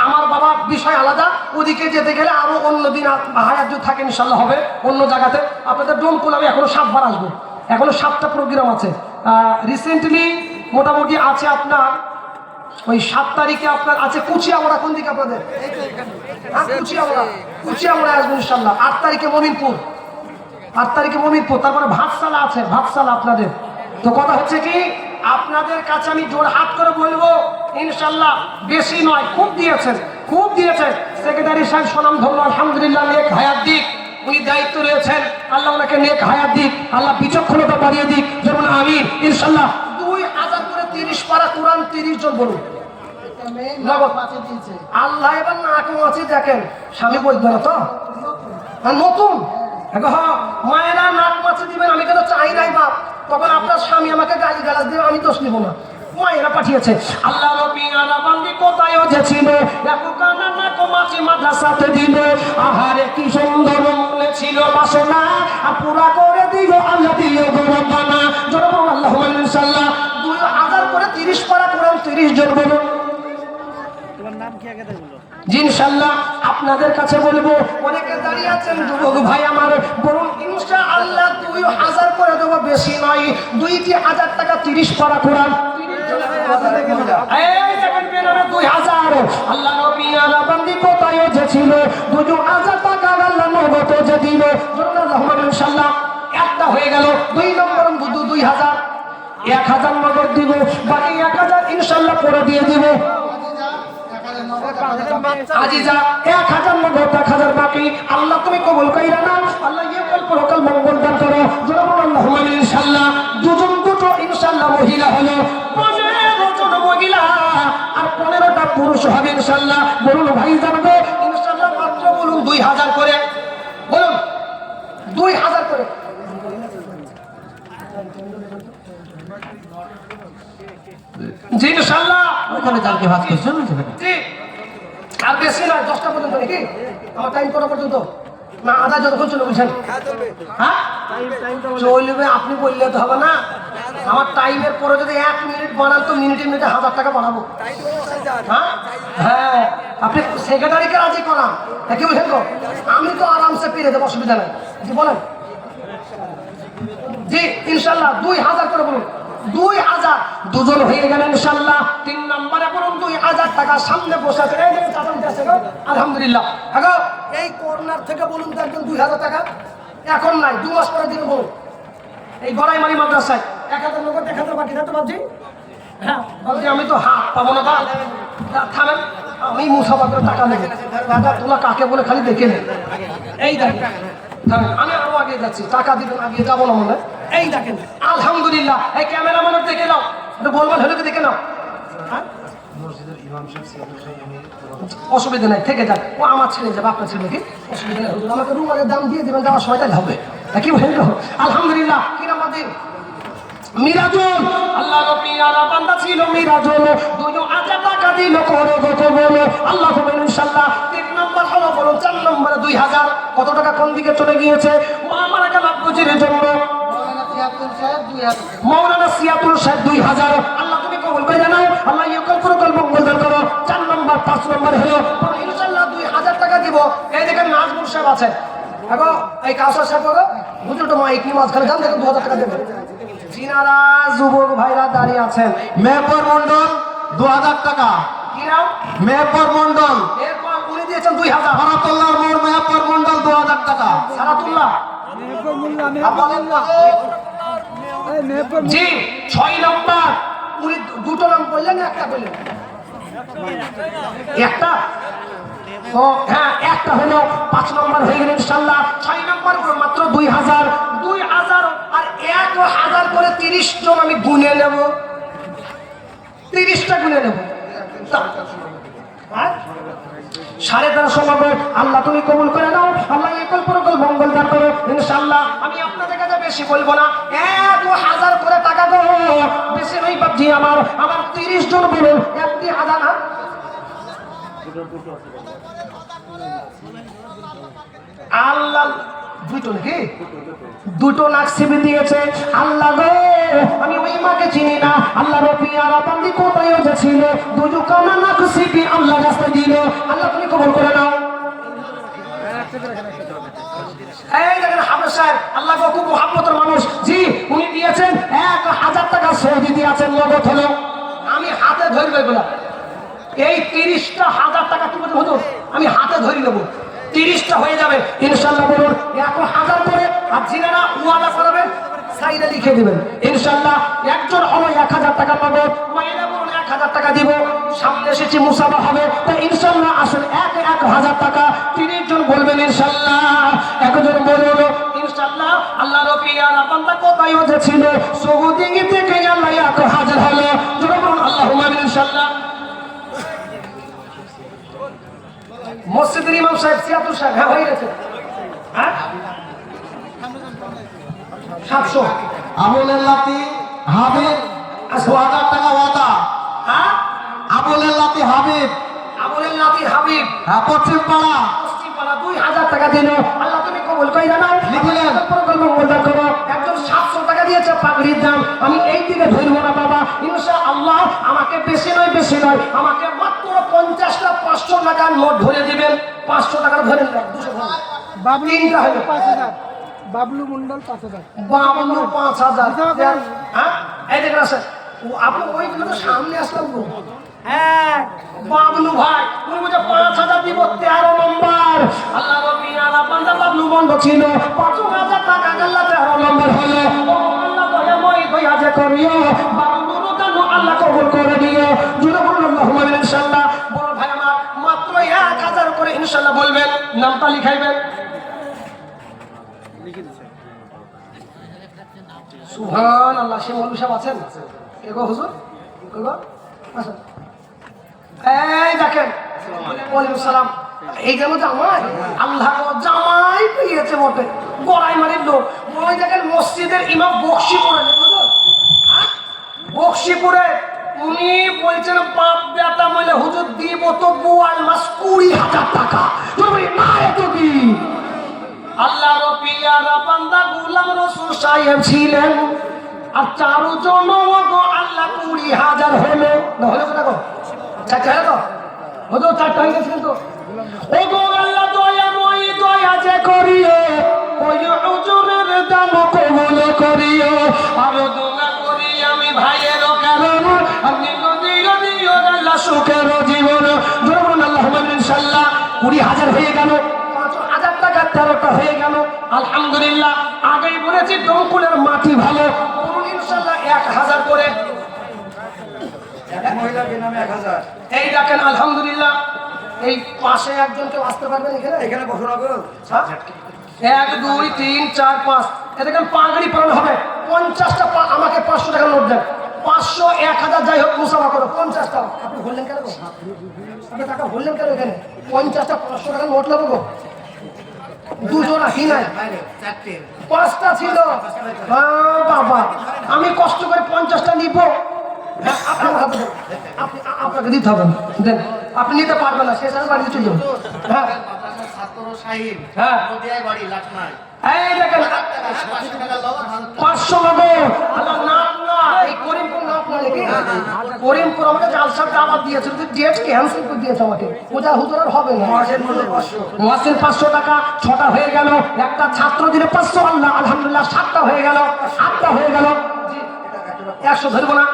আমার বাবা বিষয় আলাদা। ওদিকে যেতে গেলে আরো অন্য দিন হায়াত যদি থাকে ইনশাল্লাহ হবে অন্য জায়গাতে। আপনাদের ডোমকুল আমি এখনো 7বার আসবো, এখনো 7টা প্রোগ্রাম আছে। রিসেন্টলি মোটামুটি আছে আপনার ওই 7 তারিখে আপনার আছে কুচিয়ামরা। কোন দিকে আপনাদের? কুচিয়ামরা আসবো ইনশাল্লাহ। 8 তারিখে মমিনপুর, তারপরে ভাতশালা আছে, ভাতশালা আপনাদের। তো কথা হচ্ছে কি, আপনাদের কাছে আমি জোর হাত করে বলবো ইনশাল্লাহ বেশি নয়, খুব দিয়েছেন। সেক্রেটারি সাহেব সুনাম ধন্য, আলহামদুলিল্লাহ, নেক হায়াত দিক, উনি দায়িত্ব রয়েছেন। আল্লাহ ওনাকে নেক হায়াত দিক, আল্লাহ বিচক্ষণতা বাড়িয়ে দিক, যেমন আমিন ইনশাল্লাহ। 2000 করে 30 পারা কোরআন, 30 জন বলুন। আল্লাহ এবার না কেউ আছে দেখেন, স্বামী বলবে না তো নতুন। হ্যাঁ, মায়েরা নাক মাছে দিবেন, আমি কেন চাই নাই বাপ, তখন আপনার স্বামী আমাকে গালি গালাজ দেবে, আমি দোষ নিব না, মায়েরা পাঠিয়েছে। আল্লাহ রবি আলা বান্দি কোথায় ছিল, দেখো কানা না কমাচি মাদ্রাসাতে দিল, আহারে কি সুন্দর মনে ছিল বাসনা, পুরা করে দিল আল্লাহ দিও গো রব্বানা। জোরে বলুন আল্লাহুম্মা ইনশাআল্লাহ। 2000 করে 30 পারা কোরআন, 30 জন বলুন। জি ইনশাআল্লাহ। আপনাদের কাছে বলবো, অনেকে দাঁড়িয়ে আছেন যুবক ভাই আমার, বলুন ইনশাআল্লাহ 2000 করে দেবো, বেশি নয়, 2000 টাকা 30 পারা কোরআন। এই দেখেন বেনারে 2000। আল্লাহ নবী আলা বান্দি কোথায় যে ছিল, 2000 টাকা আল্লাহ নগদ যে দিল। আল্লাহুম্মা ইনশাআল্লাহ। একটা হয়ে গেল, 2 নম্বর 2000, 1000 নগদ দিব, বাকি 1000 ইনশাআল্লাহ পরে দিয়ে দিব। আজিজা 1000 নগদ, 1000 বাকি। আল্লাহ তুমি কবুল কইরা নাও, আল্লাহ ইয়কাল পরকাল মঙ্গল দান করো। জোরে বলুন আল্লাহুম্মা ইনশাআল্লাহ। দুটো ইনশাআল্লাহ মহিলা হলো, 15 জন মহিলা আর 15টা পুরুষ হবে ইনশাআল্লাহ। বলুন ভাই জানবো ইনশাআল্লাহ। মাত্র বলুন 2000 করে, বলুন 2000 করে। জি ইনশাআল্লাহ। ওখানে কালকে ভাত করছেন জি, আর বেশি নয়, 10টা পর্যন্ত নাকি? আমার টাইম কত পর্যন্ত? না আধা যতক্ষণ চলে বুঝছেন? হ্যাঁ চলবে, আপনি বললে তো হবে না। আমার টাইমের পরে যদি 1 মিনিট বাড়ান, তো মিনিটে 1000 টাকা বাড়াবো। হ্যাঁ, আপনি সেক্রেটারিকে রাজি করান, কি বুঝলেন গো? আমি তো আরামসে পেরে দেবো, অসুবিধা নাই। জি বলেন। জি ইনশাআল্লাহ 2000 করে বলুন। 2000 দুজন হয়ে গেলেন ইনশাআল্লাহ। 3 নম্বরে বলুন 2000 টাকা সামনে বসে আছে, এই যে চাচান আছে গো, আলহামদুলিল্লাহ। আগো এই কর্নার থেকে বলুন তো একজন 2000 টাকা, এখন নাই, 2 মাস পরে দিবে বলুন। এই গড়াইমারি মাদ্রাসায় 1000 লোক, 1000 বাকি থাকতে পারছি। হ্যাঁ বলছি আমি তো হাত পাবো না, থামেন, আমি মুসাফাতের টাকা নেব। টাকা তোলা কাকে বলে খালি দেখে নেন। এই দেখেন, আমি আরো আগে যাচ্ছি, টাকা দিবেন, আগে যাবো না মনে। এই দেখেন আলহামদুলিল্লাহ। এই ক্যামেরাম্যানের দেখে নাও, বলবেন হলে দেখে নাও। অসুবিধা নাই, থেকে যাক, ও আমার ছেলে যাবে, আপনার ছেলে কি অসুবিধা নেই। আমাকে রুমালের দাম দিয়ে দেবেন, যাওয়ার সময় তাই হবে, কি বললো? আলহামদুলিল্লাহ। কি নাম দিন? মিরাজুল। আল্লাহ নবী আলা বান্দা ছিল মিরাজুল, 2000 টাকা দিল করে কত বলো আল্লাহ ইনশাআল্লাহ। 3 নম্বর হলো বলো, 4 নম্বরে 2000। কত টাকা কোন দিকে চলে গিয়েছে? মামারা কাল বুঝির জন্য মাওলানা সিয়াতুল সাহেব 2000। আল্লাহ তুমি কবুল করে জানাও, আল্লাহ ইয়কাল পরকাল মঙ্গল দান করো। 4 নম্বর 5 নম্বর হলো ইনশাআল্লাহ 2000 টাকা দিব। এই দেখেন নাজমুল সাহেব আছে, এখন এই কাউসার সাহেব করো, হুজুর তো মাইক নিয়ে মাঝখানে যান, দেখেন 2000 টাকা দেবে। জিনারা যুবক ভাইরা দাঁড়িয়ে আছেন। মেহপুর মন্ডল 2000 টাকা। কি নাম? মেহপুর মন্ডল। এরপর উনি দিয়েছেন 2000। সারাতুল্লাহ মোড় মেহপুর মন্ডল 2000 টাকা। সারাতুল্লাহ জি। 6 নম্বর উনি দুটো নাম বললেন, একটা বললেন, একটা ও হ্যাঁ একটা হলো। 5 নম্বর হয়ে গেল ইনশাআল্লাহ। 6 নম্বর মাত্র 2000 আর 1000 করে 30 জন আমি গুনে নেব। 30টা গুনে নেব। হ্যাঁ? 13.5 হবে। আল্লাহ তুমি কবুল করে নাও, আল্লাহ একল পরকল মঙ্গল দান করো ইনশাআল্লাহ। আমি আপনাদের কাছে বেশি বলবো না, 1000 করে টাকা গো, বেশি নই বাপজি। আমার 30 জন বলুন, 1000 না আল্লাহ দুটো নাকি দুটো নাকসিবি দিয়েছে আল্লাহ গো। আমি ওই মাকে চিনি না, আল্লাহ রবিয়ারা বান্দি কোথায় ছিল, দুজু কানা নাকসিবি আল্লাহ রাস্তা দিল। আল্লাহ তুমি কবুল করে নাও। এই দেখেন হাফেজ সাহেব, আল্লাহ গো খুব মহব্বতের মানুষ, জি উনি দিয়েছেন 1000 টাকা সৌদি দিয়েছেন নগদ হলো। আমি হাতে ধরবো এগুলা, এই 30টা 1000 টাকা তুমি হতো, আমি হাতে ধরে নেবো, 30টা হয়ে যাবে ইনশাআল্লাহ। বলুন 1000 করে, আর যিনারা ওয়াদা করবেন সাইডে লিখে দিবেন ইনশাআল্লাহ। একজন হলো 1000 টাকা পাবো, মাইনা বলুন 1000 টাকা দিব। সামনে এসেছি মুসাফা হবে, তো ইনশাআল্লাহ আসুন 1000 টাকা 30 জন বলবেন ইনশাআল্লাহ। একজন বলুন ইনশাআল্লাহ। আল্লাহ রবিয়ার বান্দা কোথায় ছিল, সৌদি থেকে আল্লাহ 1000 হলো, জোরে বলুন আল্লাহুম্মা আমিন ইনশাআল্লাহ। মসজিদের ইমাম সাহেব সিয়াতুর সাহেব, হ্যাঁ হয়ে গেছে, হ্যাঁ 700। আবুলের লাতি হাবিব 1000 টাকা ওয়াদা। হ্যাঁ আবুলের লাতি হাবিব, আবুলের নাতি হাবিব হ্যাঁ পশ্চিম পাড়া, পশ্চিমপাড়া 2000 টাকা দিল। আল্লাহ তুমি কবুল করে নাও, লিখলেন। প্রকল্প মঙ্গল করো। একজন 700 টাকা দিয়েছে পাগড়ির দাম, আমি এই দিকে ধরবো না বাবা ইনশাআল্লাহ। আমাকে বেশি নয়, আমাকে মাত্র 50টা 500 টাকার নোট ধরে দিবেন। 500 টাকা ধরেন না, 200 ধরেন। বাবলু তিনটা হলো 5000, বাবলু মন্ডল 5000, বাবলু 5000। হ্যাঁ এই দেখেন আছে, আপনি ওইগুলো তো সামনে আসলাম গো। হ্যাঁ বাবলু ভাই, তুমি বলছো 5000 দিব, 13 নম্বর। আল্লাহ রবিয়ার বান্দা বাবলু বন্ধ ছিল, 5000 টাকা আল্লাহ 13 নম্বর হলো। ও আল্লাহ দয়াময় দয়া যে করিও, বাবলুর দান আল্লাহ কবুল করে দিও। জুড়ে বলুন আল্লাহুম্মা আমিন ইনশাআল্লাহ। বড় ভাই আমার মাত্র 1000 করে ইনশাআল্লাহ বলবেন, নামটা লিখাইবেন। সুবহানাল্লাহ। সে মৌলভী সাহেব আছেন? কে গো হুজুর? কে গো? আসেন। এই দেখেন, ওয়ালাইকুম সালাম। এই যেন জামাই, আল্লাহ গো জামাই পেয়েছে বটে, গড়াই মারির লোক। ওই দেখেন মসজিদের ইমাম বক্সিপুরে, হ্যাঁ? বক্সিপুরে উনি বলছেন বাপ বেটা মিলে হুজুর দিব তো বোয়াল মাছ 20,000 টাকা। তুমি না এত কি? আল্লাহ রবিয়ার বান্দা গোলাম রসুল সাহেব ছিলেন, আর 4 জন আল্লাহ 20,000 হলো। না হলো কোথা গো? 4টা হলো তো? হতো 4টা হয়ে গেছে কিন্তু। ও গো আল্লাহ দয়াময় দয়া যে করিও, ওই হুজুরের দান কবুল করিও। আর দোয়া করি আমি ভাইয়ের কারণ, আপনি নদীও দিও আল্লাহ সুখের জীবন। বলুন আল্লাহুম্মা আমিন ইনশাআল্লাহ। 20,000 হয়ে গেল, 5000 টাকা 13টা হয়ে গেল আলহামদুলিল্লাহ। আগেই বলেছি দমকুলের মাটি ভালো, বলুন ইনশাআল্লাহ 1000 করে। এই দেখেন আলহামদুলিল্লাহ। এই পাশে একজন কেউ আসতে পারবেন এখানে বসুন। 1 2 3 4 5, এ দেখেন পাগড়ি পরানো হবে। 50টা আমাকে 500 টাকা নোট দেন। 500 1000 যাই হোক মুসাফা করো। 50টা আপনি বললেন কেন গো? আপনি টাকা বললেন কেন এখানে? 50টা 500 টাকা নোট নেবো গো। দুজন আসি নাই, 5টা ছিল। বাবা আমি কষ্ট করে 50টা নিব, আপনাকে দিতে হবে। দেন, আপনি নিতে পারবেন না, শেষ আমি বাড়িতে চলে যাবো। হ্যাঁ হ্যাঁ এই দেখেন 500 হবে। এই করিমপুর নাম না নাকি? করিমপুর আমাকে জালসার দাওয়াত দিয়েছিল, ডেট ক্যান্সেল করে দিয়েছে আমাকে। পূজা হুজুর আর হবে না। ওয়াসের 500 টাকা 6টা হয়ে গেল। একটা ছাত্র দিলে 500, আল্লাহ আলহামদুলিল্লাহ 7টা হয়ে গেল, 8টা হয়ে গেল। 100 ধরবো না।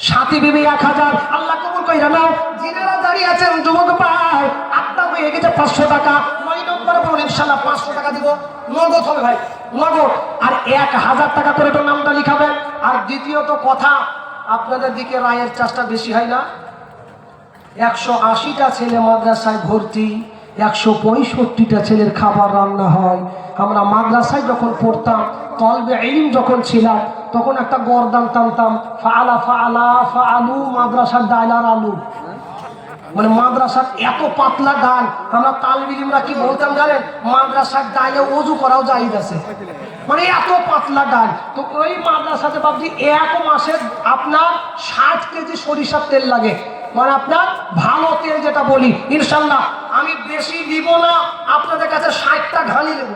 সাথী বিবি 1000, আল্লাহ কবুল কইরা নাও। যিনারা দাঁড়িয়ে আছেন যুবক ভাই, 8টা হয়ে গেছে 500 টাকা। 9 নম্বরে বলুন ইনশাআল্লাহ 500 টাকা দিব, নগদ হবে ভাই, নগদ। আর 1000 টাকা করে তো নামটা লিখাবেন। আর দ্বিতীয়ত কথা, আপনাদের দিকে রায়ের চাষটা বেশি হয় না? 180টা ছেলে মাদ্রাসায় ভর্তি, 165টা ছেলের খাবার রান্না হয়। আমরা মাদ্রাসায় যখন পড়তাম, তলবে ইলম যখন ছিলাম, তখন একটা গরদান টানতাম, ফাআলা ফাআলা ফাআলু মাদ্রাসার ডায়লার আলু। মানে মাদ্রাসার এত পাতলা গান, আমরা তালবিলিমরা কি বলতাম জানেন, মাদ্রাসার ডাইলে ওযু করাও জায়েজ আছে, মানে এত পাতলা গান। তো ওই মাদ্রাসাতে ভাবছি এক মাসে আপনার 60 কেজি সরিষার তেল লাগে, মানে আপনার ভালো তেল যেটা বলি। ইনশাল্লাহ আমি বেশি দিব না, আপনাদের কাছে 60টা ঘানি নেব।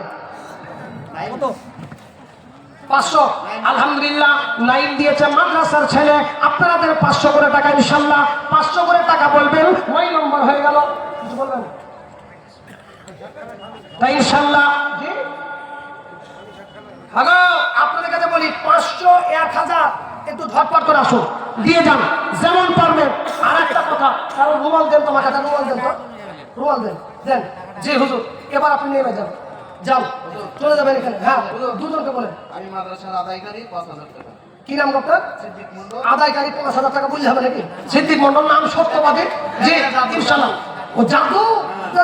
500 আলহামদুলিল্লাহ নাইম দিয়েছে মাদ্রাসার ছেলে, আপনাদের 500 করে টাকা ইনশাল্লাহ 500 করে টাকা বলবেন, ওই নম্বর হয়ে গেল। কিছু বলবেন তাই ইনশাল্লাহ জি। আগো আপনাদের কাছে বলি 500 1000 একটু ঝটপট করে আসুন, দিয়ে যান যেমন পারবেন। আর একটা কথা, কারণ রুমাল দেন, তোমার কাছে রুমাল দেন, তো রুমাল দেন, দেন। জি হুজুর, এবার আপনি নেমে যান, যান চলে যাবেন এখানে। হ্যাঁ দুজনকে বলেন। আমি মাদ্রাসার আদায়কারী 5000 টাকা। কি নাম আপনার? সিদ্দিক মন্ডল। আদায়কারী 5000 টাকা বললে হবে নাকি? সিদ্দিক মন্ডল নাম সত্যবাদী। জি ইনশাল্লাহ। ও জাদু,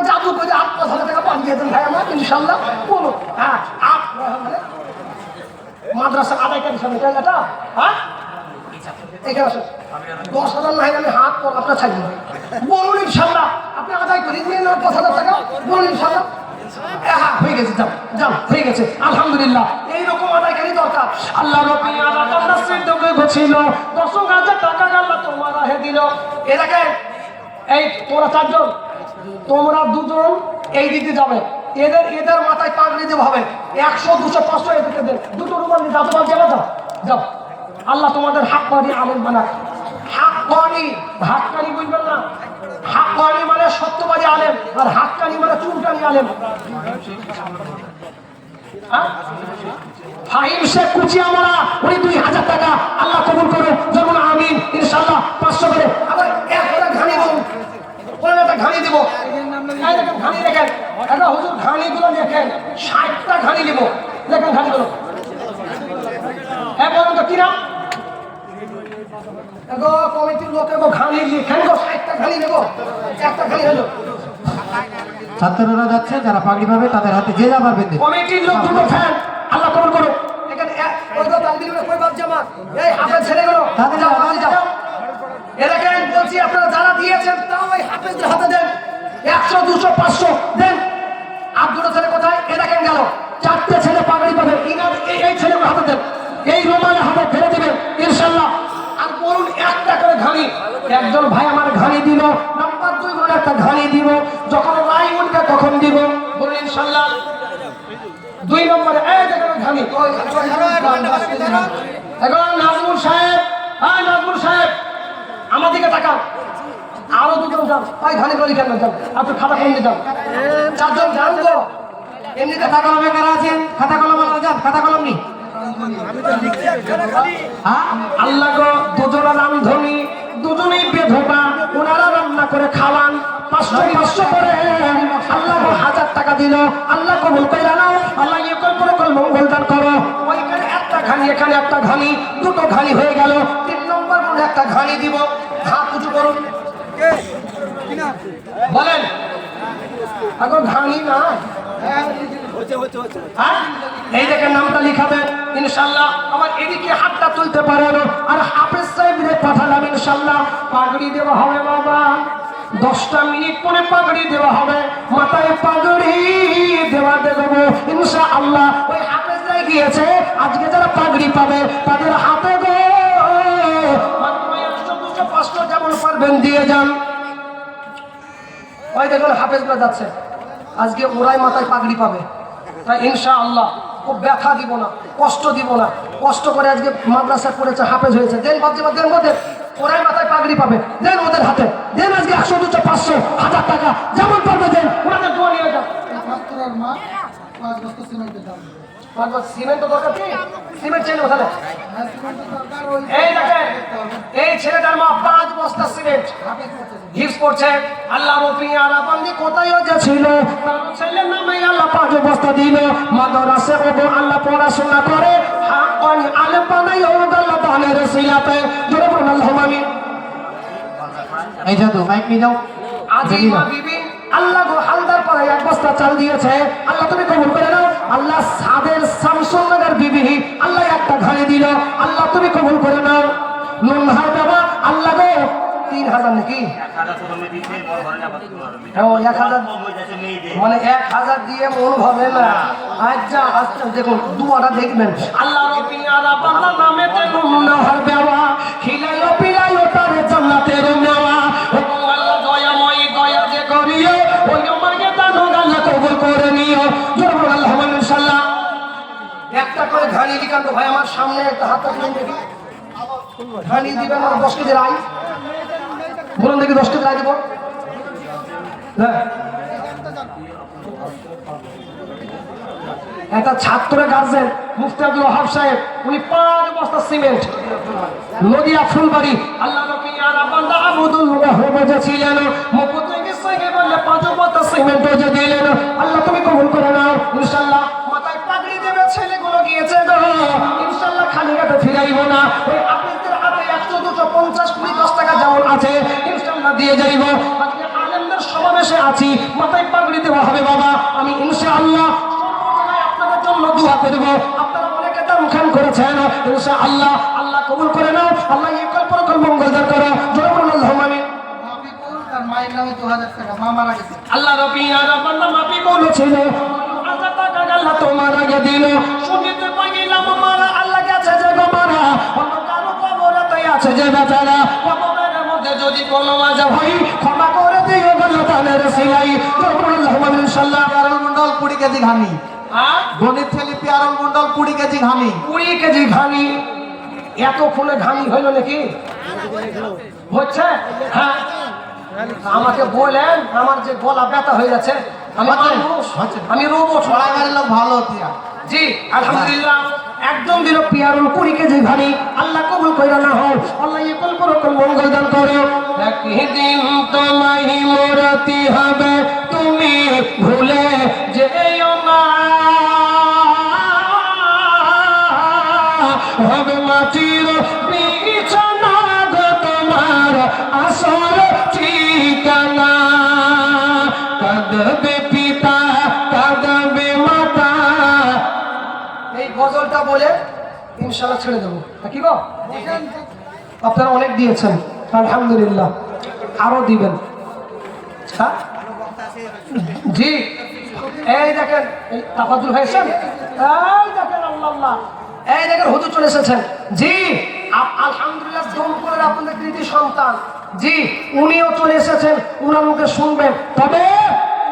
জাদু করে 5000 টাকা পাঠিয়ে দেন ভাই আমার ইনশাল্লাহ। বলো হ্যাঁ মাদ্রাসার আদায়কারী সামনে এটা, হ্যাঁ এখানে আসেন। 10,000 নাই আমি হাত পর আপনার ছাড়ি বলুন ইনশাল্লাহ। আপনি আদায় করে নিয়ে নেন 5000 টাকা, বলুন ইনশাল্লাহ। হ্যাঁ হয়ে গেছে, যাও যাও হয়ে গেছে আলহামদুলিল্লাহ। এইরকম আদায়কারী দরকার। আল্লাহ রব্বি আলাদা নাসির দোকে গছিল 10,000 টাকা আল্লাহ তোমার রাহে দিল। এ দেখেন এই তোমরা 4 জন, তোমরা 2 জন এই দিকে যাবে, এদের মাথায় পাগড়ি দেওয়া হবে। 100 200 500 এদিকে দেন, 2টো রুমাল দিয়ে যাও, তোমার যাবে, যাও যাও। আল্লাহ তোমাদের হাক্কানি আলেম বানাক। হাক্কানি হাক্কানি বুঝবেন না, হাক্কানি মানে সত্যবাদী আলেম, আর হাক্কানি মানে চুলকানি আলেম। ফাহিম শেখ কুচিয়ামরা, উনি 2000 টাকা, আল্লাহ কবুল করুন, যেমন আমিন ইনশাআল্লাহ। 500 করে আবার একটা ঘানি বলুন, কোন একটা ঘানি দিব। এই দেখেন ঘানি দেখেন, এটা হুজুর ঘানিগুলো দেখেন, 60টা ঘানি দিব। দেখেন ঘানিগুলো, হ্যাঁ বলুন তো কি নাম? এগো কমিটির লোক এগো ঘানি লিখেন গো, 60টা ঘানি নেব, একটা ঘানি হলো। ছাত্ররা যাচ্ছে, যারা পাগড়ি পাবে তাদের হাতে যে যা পারবেন দেন। কমিটির লোক 2টো ফ্যান, আল্লাহ কবুল করুন। এখানে ওই তো তালবিলুরে কই বাপ জামা, এই হাফেজ ছেলেগুলো তাদের যাও, হাতে যাও। এ দেখেন বলছি, আপনারা যারা দিয়েছেন তাও ওই হাফেজদের হাতে দেন। 100 200 500 দেন। আর 2টো ছেলে কোথায়? এ দেখেন গেল, 4টে ছেলে পাগড়ি পাবে, এই ছেলেগুলো হাতে দেন, এই রুমালে হাতে ফেলে দিবেন ইনশাআল্লাহ। আর বলুন একটা করে ঘানি। একজন ভাই আমার ঘানি দিল, নাম্বার 2 বলে একটা ঘানি দিব, যখন রায় উঠবে তখন দিব, বলুন ইনশাআল্লাহ। 2 নম্বরে এই দেখেন ঘানি। এখন নাজমুল সাহেব, হ্যাঁ নাজমুল সাহেব আমার দিকে তাকান, আরো 2 জন যান, ভাই ঘানি করে কেন যান, আপনি খাতা কলম নিয়ে যান, 4 জন যান তো। এমনিতে খাতা কলমে কারা আছেন? খাতা কলম আনো, যান খাতা কলম নি। আল্লাহ গো, 2 জনের রান্ধনি, 2জনেই বেধবা, ওনারা রান্না করে খাওয়ান, 500 করে আল্লাহ 1000 টাকা দিল, আল্লাহ কবুল করে নাও, আল্লাহ ইয়ে করে করে মঙ্গল দান করো। ওইখানে একটা ঘানি, এখানে একটা ঘানি, 2টো ঘানি হয়ে গেল। 3 নম্বর বলে একটা ঘানি দিব, হাত উঁচু করুন বলেন। এখন ঘানি না, এই দেখেন নামটা লিখাবেন ইনশাআল্লাহ। আমার এদিকে হাতটা তুলতে পারেন, আর হাফেজ সাহেবরে পাঠালাম ইনশাআল্লাহ। পাগড়ি দেওয়া হবে বাবা, 10টা মিনিট পরে পাগড়ি দেওয়া হবে, মাথায় পাগড়ি দেওয়া দেবো ইনশাআল্লাহ। ওই হাফেজরাই গিয়েছে, আজকে যারা পাগড়ি পাবে তাদের হাতে গো 100 200 500 যেমন পারবেন দিয়ে যান। ওই দেখুন হাফেজরা যাচ্ছে, আজকে ওরাই মাথায় পাগড়ি পাবে। তাই ইনশাআল্লাহ ও ব্যথা দিব না, কষ্ট দিব না, কষ্ট করে আজকে মাদ্রাসায় পড়েছে, হাফেজ হয়েছে, দেন বাচ্চা দেন ওদের, ওরাই মাথায় পাগড়ি পাবে, দেন ওদের হাতে, দেন আজকে 100 200 500 1000 টাকা যেমন পারবে দেন, ওনাদের দোয়া নিয়ে যান। ছাত্রর মা 5 বস্তা সিমেন্টের দাম। সিমেন্ট তো দরকার কি? সিমেন্ট চাইলে ওখানে সিমেন্টের দরকার, ওই এই দেখেন এই ছেলেটার মা 5 বস্তা সিমেন্ট হিপস করছে। আল্লাহ রব্বি আলাবান্দি কোথায় গেছিল, তার ছেলের নামে আল্লাহ 5 বস্তা দিল। মাদ্রাসা ওগো আল্লাহ পড়াশোনা করে হাক্কানি আলেম বানাই ও আল্লাহ দানের রসিলাতে, জোরে বলুন আল্লাহুম্মা আমিন। এই জাদু মাইক নিয়ে যাও। আজিমা বিবি আল্লাহ গো হালদার পাড়ায় 1 বস্তা চাল দিয়েছে, আল্লাহ তুমি কবুল করে নাও। আল্লাহ সাদের শামসুন্নগর বিবি আল্লাহ 1 একটা ঘাড়ি দিল, আল্লাহ তুমি কবুল করে নাও। নুন হার বাবা আল্লাহ গো 3000 নাকি? ও 1000 মানে 1000 দিয়ে মন ভরে না। আচ্ছা আচ্ছা দেখুন দুয়াটা দেখবেন। আল্লাহ রব্বি আলা বান্দা নামেতে নুন হার বাবা খিলাইও পিলাইও তারে জান্নাতের মেওয়া। ও আল্লাহ দয়াময় দয়া যে করিও ওই আমাকে দানো আল্লাহ কবুল করে নিও। জোরে আল্লাহ ইনশাআল্লাহ। একটা করে ঘানি দিকান্ত ভাই আমার সামনে একটা হাতটা তুলে দেখি। ঘানি দিবেন আর 10 কেজি রাই বলুন দেখি 10 কেজি রাই দেব। হ্যাঁ একটা ছাত্র গার্জেন মুফতি আব্দুল ওয়াহাব সাহেব উনি 5 বস্তা সিমেন্ট নদিয়া ফুলবাড়ি আল্লাহ রব্বি আলা বান্দা আবুদুল্লাহ বলেছিলেন মুকুত থেকে সঙ্গে বললে 5 বস্তা সিমেন্ট যে দিলেন আল্লাহ তুমি কবুল করে নাও ইনশাআল্লাহ। মাথায় পাগড়ি দেবে ছেলেগুলো গিয়েছে গো ইনশাআল্লাহ খালি হাতে ফিরাইবো না। ওই আপনাদের হাতে 100 200 50 20 10 টাকা যেমন আছে ইনশাআল্লাহ দিয়ে যাইব। আজকে আলেমদের সমাবেশে আছি মাথায় পাগড়ি দেওয়া হবে বাবা আমি ইনশাআল্লাহ আপনাদের জন্য দোয়া করব। আপনারা অনেকে দান খান করেছেন ইনশাআল্লাহ আল্লাহ কবুল করে নাও। আল্লাহ একল পরকল মঙ্গল দান করো। জয় বলুন আল্লাহুম্মা আমিন। মাফিকুল তার মায়ের নামে 2000 টাকা মা মারা গেছে। আল্লাহ রব্বি আলা বান্দা মাফি বলেছিল আল্লাহ টাকা আল্লাহ তোমার আগে দিল শুনিতে পাইলাম মারা আল্লাহ গেছে যে গো মারা অন্য কারো কবরেতে আছে যে বেচারা কবরের মধ্যে যদি কোনো মাজা হয় ক্ষমা করে দিও আল্লাহ তাআলার সিলাই। জয় বলুন আল্লাহুম্মা আমিন ইনশাআল্লাহ। পিয়ারল মন্ডল 20 কেজি ঘানি। হ্যাঁ গণিত ছেলে পিয়ারল মন্ডল 20 কেজি ঘানি। 20 কেজি ঘানি এত ফুলে ঘানি হইল নাকি হচ্ছে? হ্যাঁ আমাকে বলেন আমার যে গলা ব্যথা হয়ে যাচ্ছে আমি মানুষ, আমি রোবট। ছড়াই গাড়ির লোক ভালো তিয়া। জি আলহামদুলিল্লাহ একদম দিল পিয়ারুল 20 কেজি ঘানি আল্লাহ কবুল কইরা না হোক আল্লাহ একল পরকল মঙ্গল দান করো। একদিন তোমায় মরতে হবে তুমি ভুলে যেও না হবে মাটির বিছানা গো তোমার আসল ঠিকানা। কাঁদবে পিতা কাঁদবে মাতা। এই গজলটা বলে ইনশাআল্লাহ ছেড়ে দেবো কি গো? আপনারা অনেক দিয়েছেন আলহামদুলিল্লাহ আরো দিবেন। হ্যাঁ জি এই দেখেন এই তাফাজ্জুল ভাই এসেছেন এই দেখেন আল্লাহ এই দেখেন হুজুর চলে এসেছেন। জি আলহামদুলিল্লাহ দম করে আপনাদের কৃতি সন্তান জি উনিও চলে এসেছেন উনার মুখে শুনবেন তবে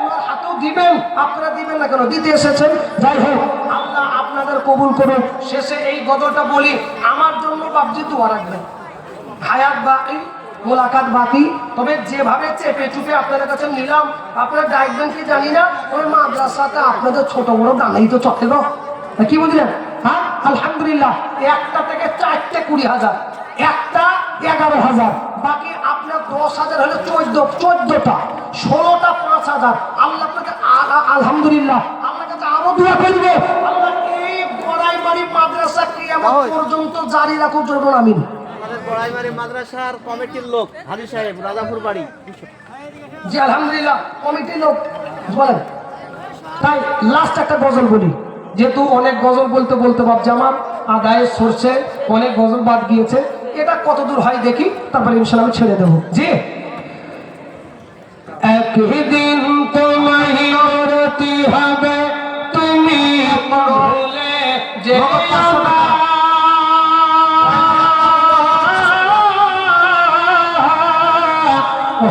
উনার হাতেও দিবেন। আপনারা দিবেন না কেন দিতে এসেছেন। যাই হোক আল্লাহ আপনাদের কবুল করুন। শেষে এই গজলটা বলি আমার জন্য বাপজি দোয়া রাখবেন। হায়াত বাকি মোলাকাত বাকি তবে যেভাবে চেপে চুপে আপনাদের কাছে নিলাম আপনারা ডাকবেন কি জানি না ওই মাদ্রাসাতে আপনাদের ছোট বড় দানাই তো চটে গো কি বুঝলেন? হ্যাঁ আলহামদুলিল্লাহ একটা থেকে 4টে 20,000 একটা 11,000 বাকি আপনার 10,000 হলে 14টা 16টা 5,000 আল্লাহ আপনাকে আলহামদুলিল্লাহ আল্লাহ কাছে আরো দোয়া করবে আল্লাহ এই গড়াইবাড়ি মাদ্রাসা কিয়ামত পর্যন্ত জারি রাখুন। জোরে আমিন। আমাদের গড়াইবাড়ি মাদ্রাসার কমিটির লোক হাজি সাহেব রাজাপুর বাড়ি। জি আলহামদুলিল্লাহ কমিটির লোক বলেন। তাই লাস্ট একটা গজল বলি যেহেতু অনেক গজল বলতে বলতে ভাবছি আমার আদায় সরছে অনেক গজল বাদ গিয়েছে এটা কত দূর হয় দেখি তারপরে ইনশাআল্লাহ আমি ছেড়ে দেবো। জি একদিন তোমায় মরতে হবে তুমি ভুলে যেও না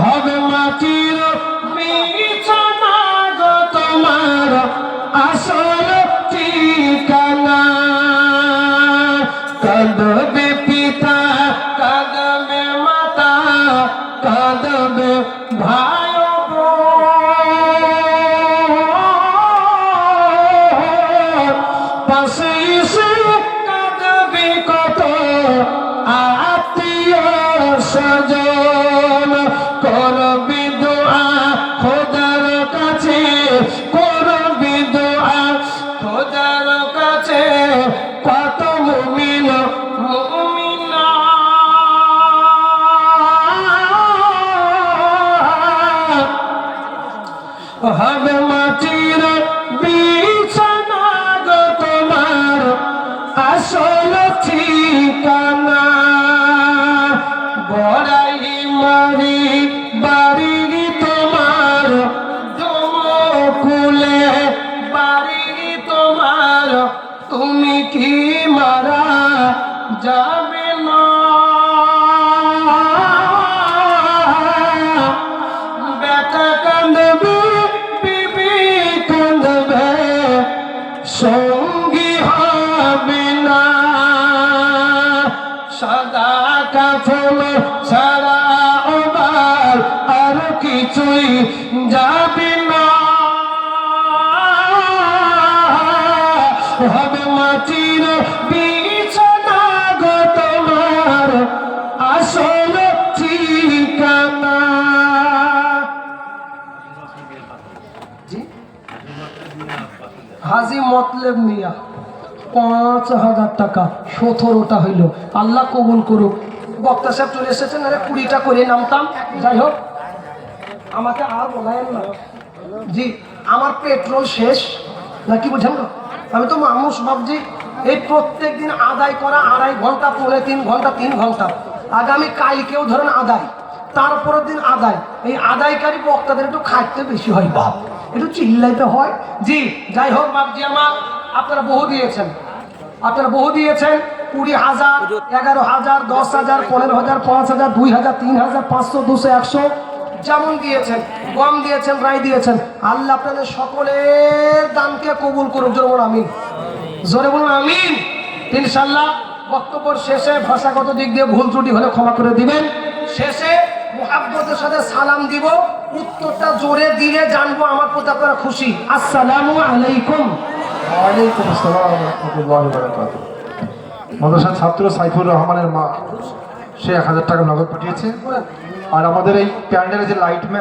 হবে মাটির বিছানা গো তোমার আসল ঠিকানা। কাঁদবে পিতা কাঁদবে মাতা কাঁদবে ভাই পাশে এসে কাঁদবে কত আত্মীয় স্বজন। করবি দোয়া খোদার কাছে করবি দোয়া খোদার কাছে কত মুমিন তুমি কি মারা যাবে না? বেটা কাঁদবে, বিবি কাঁদবে, সঙ্গী হবে না। সাদা কাফন ছাড়া ওবার আর কিছুই যাবে না। হবে মাটির বিছানা গো তোমার আসল ঠিকানা। হাজি মতলেব মিয়া ৫,০০০ টাকা ১৭টা হইল। আল্লাহ কবুল করুক। বক্তা সাহেব চলে এসেছেন, আরে ২০টা করে নামতাম। যাই হোক, আমাকে আর বলায়েন না। জি, আমার পেট্রোল শেষ নাকি বুঝেন না? আমি তো মানুষ ভাবছি এই প্রত্যেক দিন আদায় করা ২.৫ ঘন্টা, ৩.৫ ঘন্টা, ৩ ঘন্টা, আগামী কালকেও ধরেন আদায়, তারপরের দিন আদায়। এই আদায়কারী বক্তাদের একটু খাইতে বেশি হয়, বাপ একটু চিল্লাইতে হয়। জি, যাই হোক বাপজি আমার, আপনারা বহু দিয়েছেন, আপনারা বহু দিয়েছেন। ২০,০০০, ১১,০০০, ১০,০০০, ১৫,০০০, ৫,০০০, ২,০০০, ৩,০০০, ৫০০, ২০০, ১০০ যেমন দিয়েছেন, গম দিয়েছেন, রায় দিয়েছেন। আল্লাহ আপনাদের সকলের দানকে কবুল করুক। জোরে বলুন আমিন, জোরে বলুন আমিন। ইনশাআল্লাহ বক্তব্যের শেষে ভাষাগত দিক দিয়ে ভুল ত্রুটি হলে ক্ষমা করে দিবেন। শেষে মুহাব্বতের সাথে সালাম দিব, উত্তরটা জোরে দিলে জানবো আমার প্রতি আপনারা খুশি। আসসালামু আলাইকুম। ওয়ালাইকুম আসসালাম ওয়া রাহমাতুল্লাহি ওয়া বারাকাতুহু। মাদ্রাসার ছাত্র সাইফুর রহমানের মা, সে ১,০০০ টাকা নগদ পাঠিয়েছে। আর আমাদের এই প্যান্ডেলে যে লাইট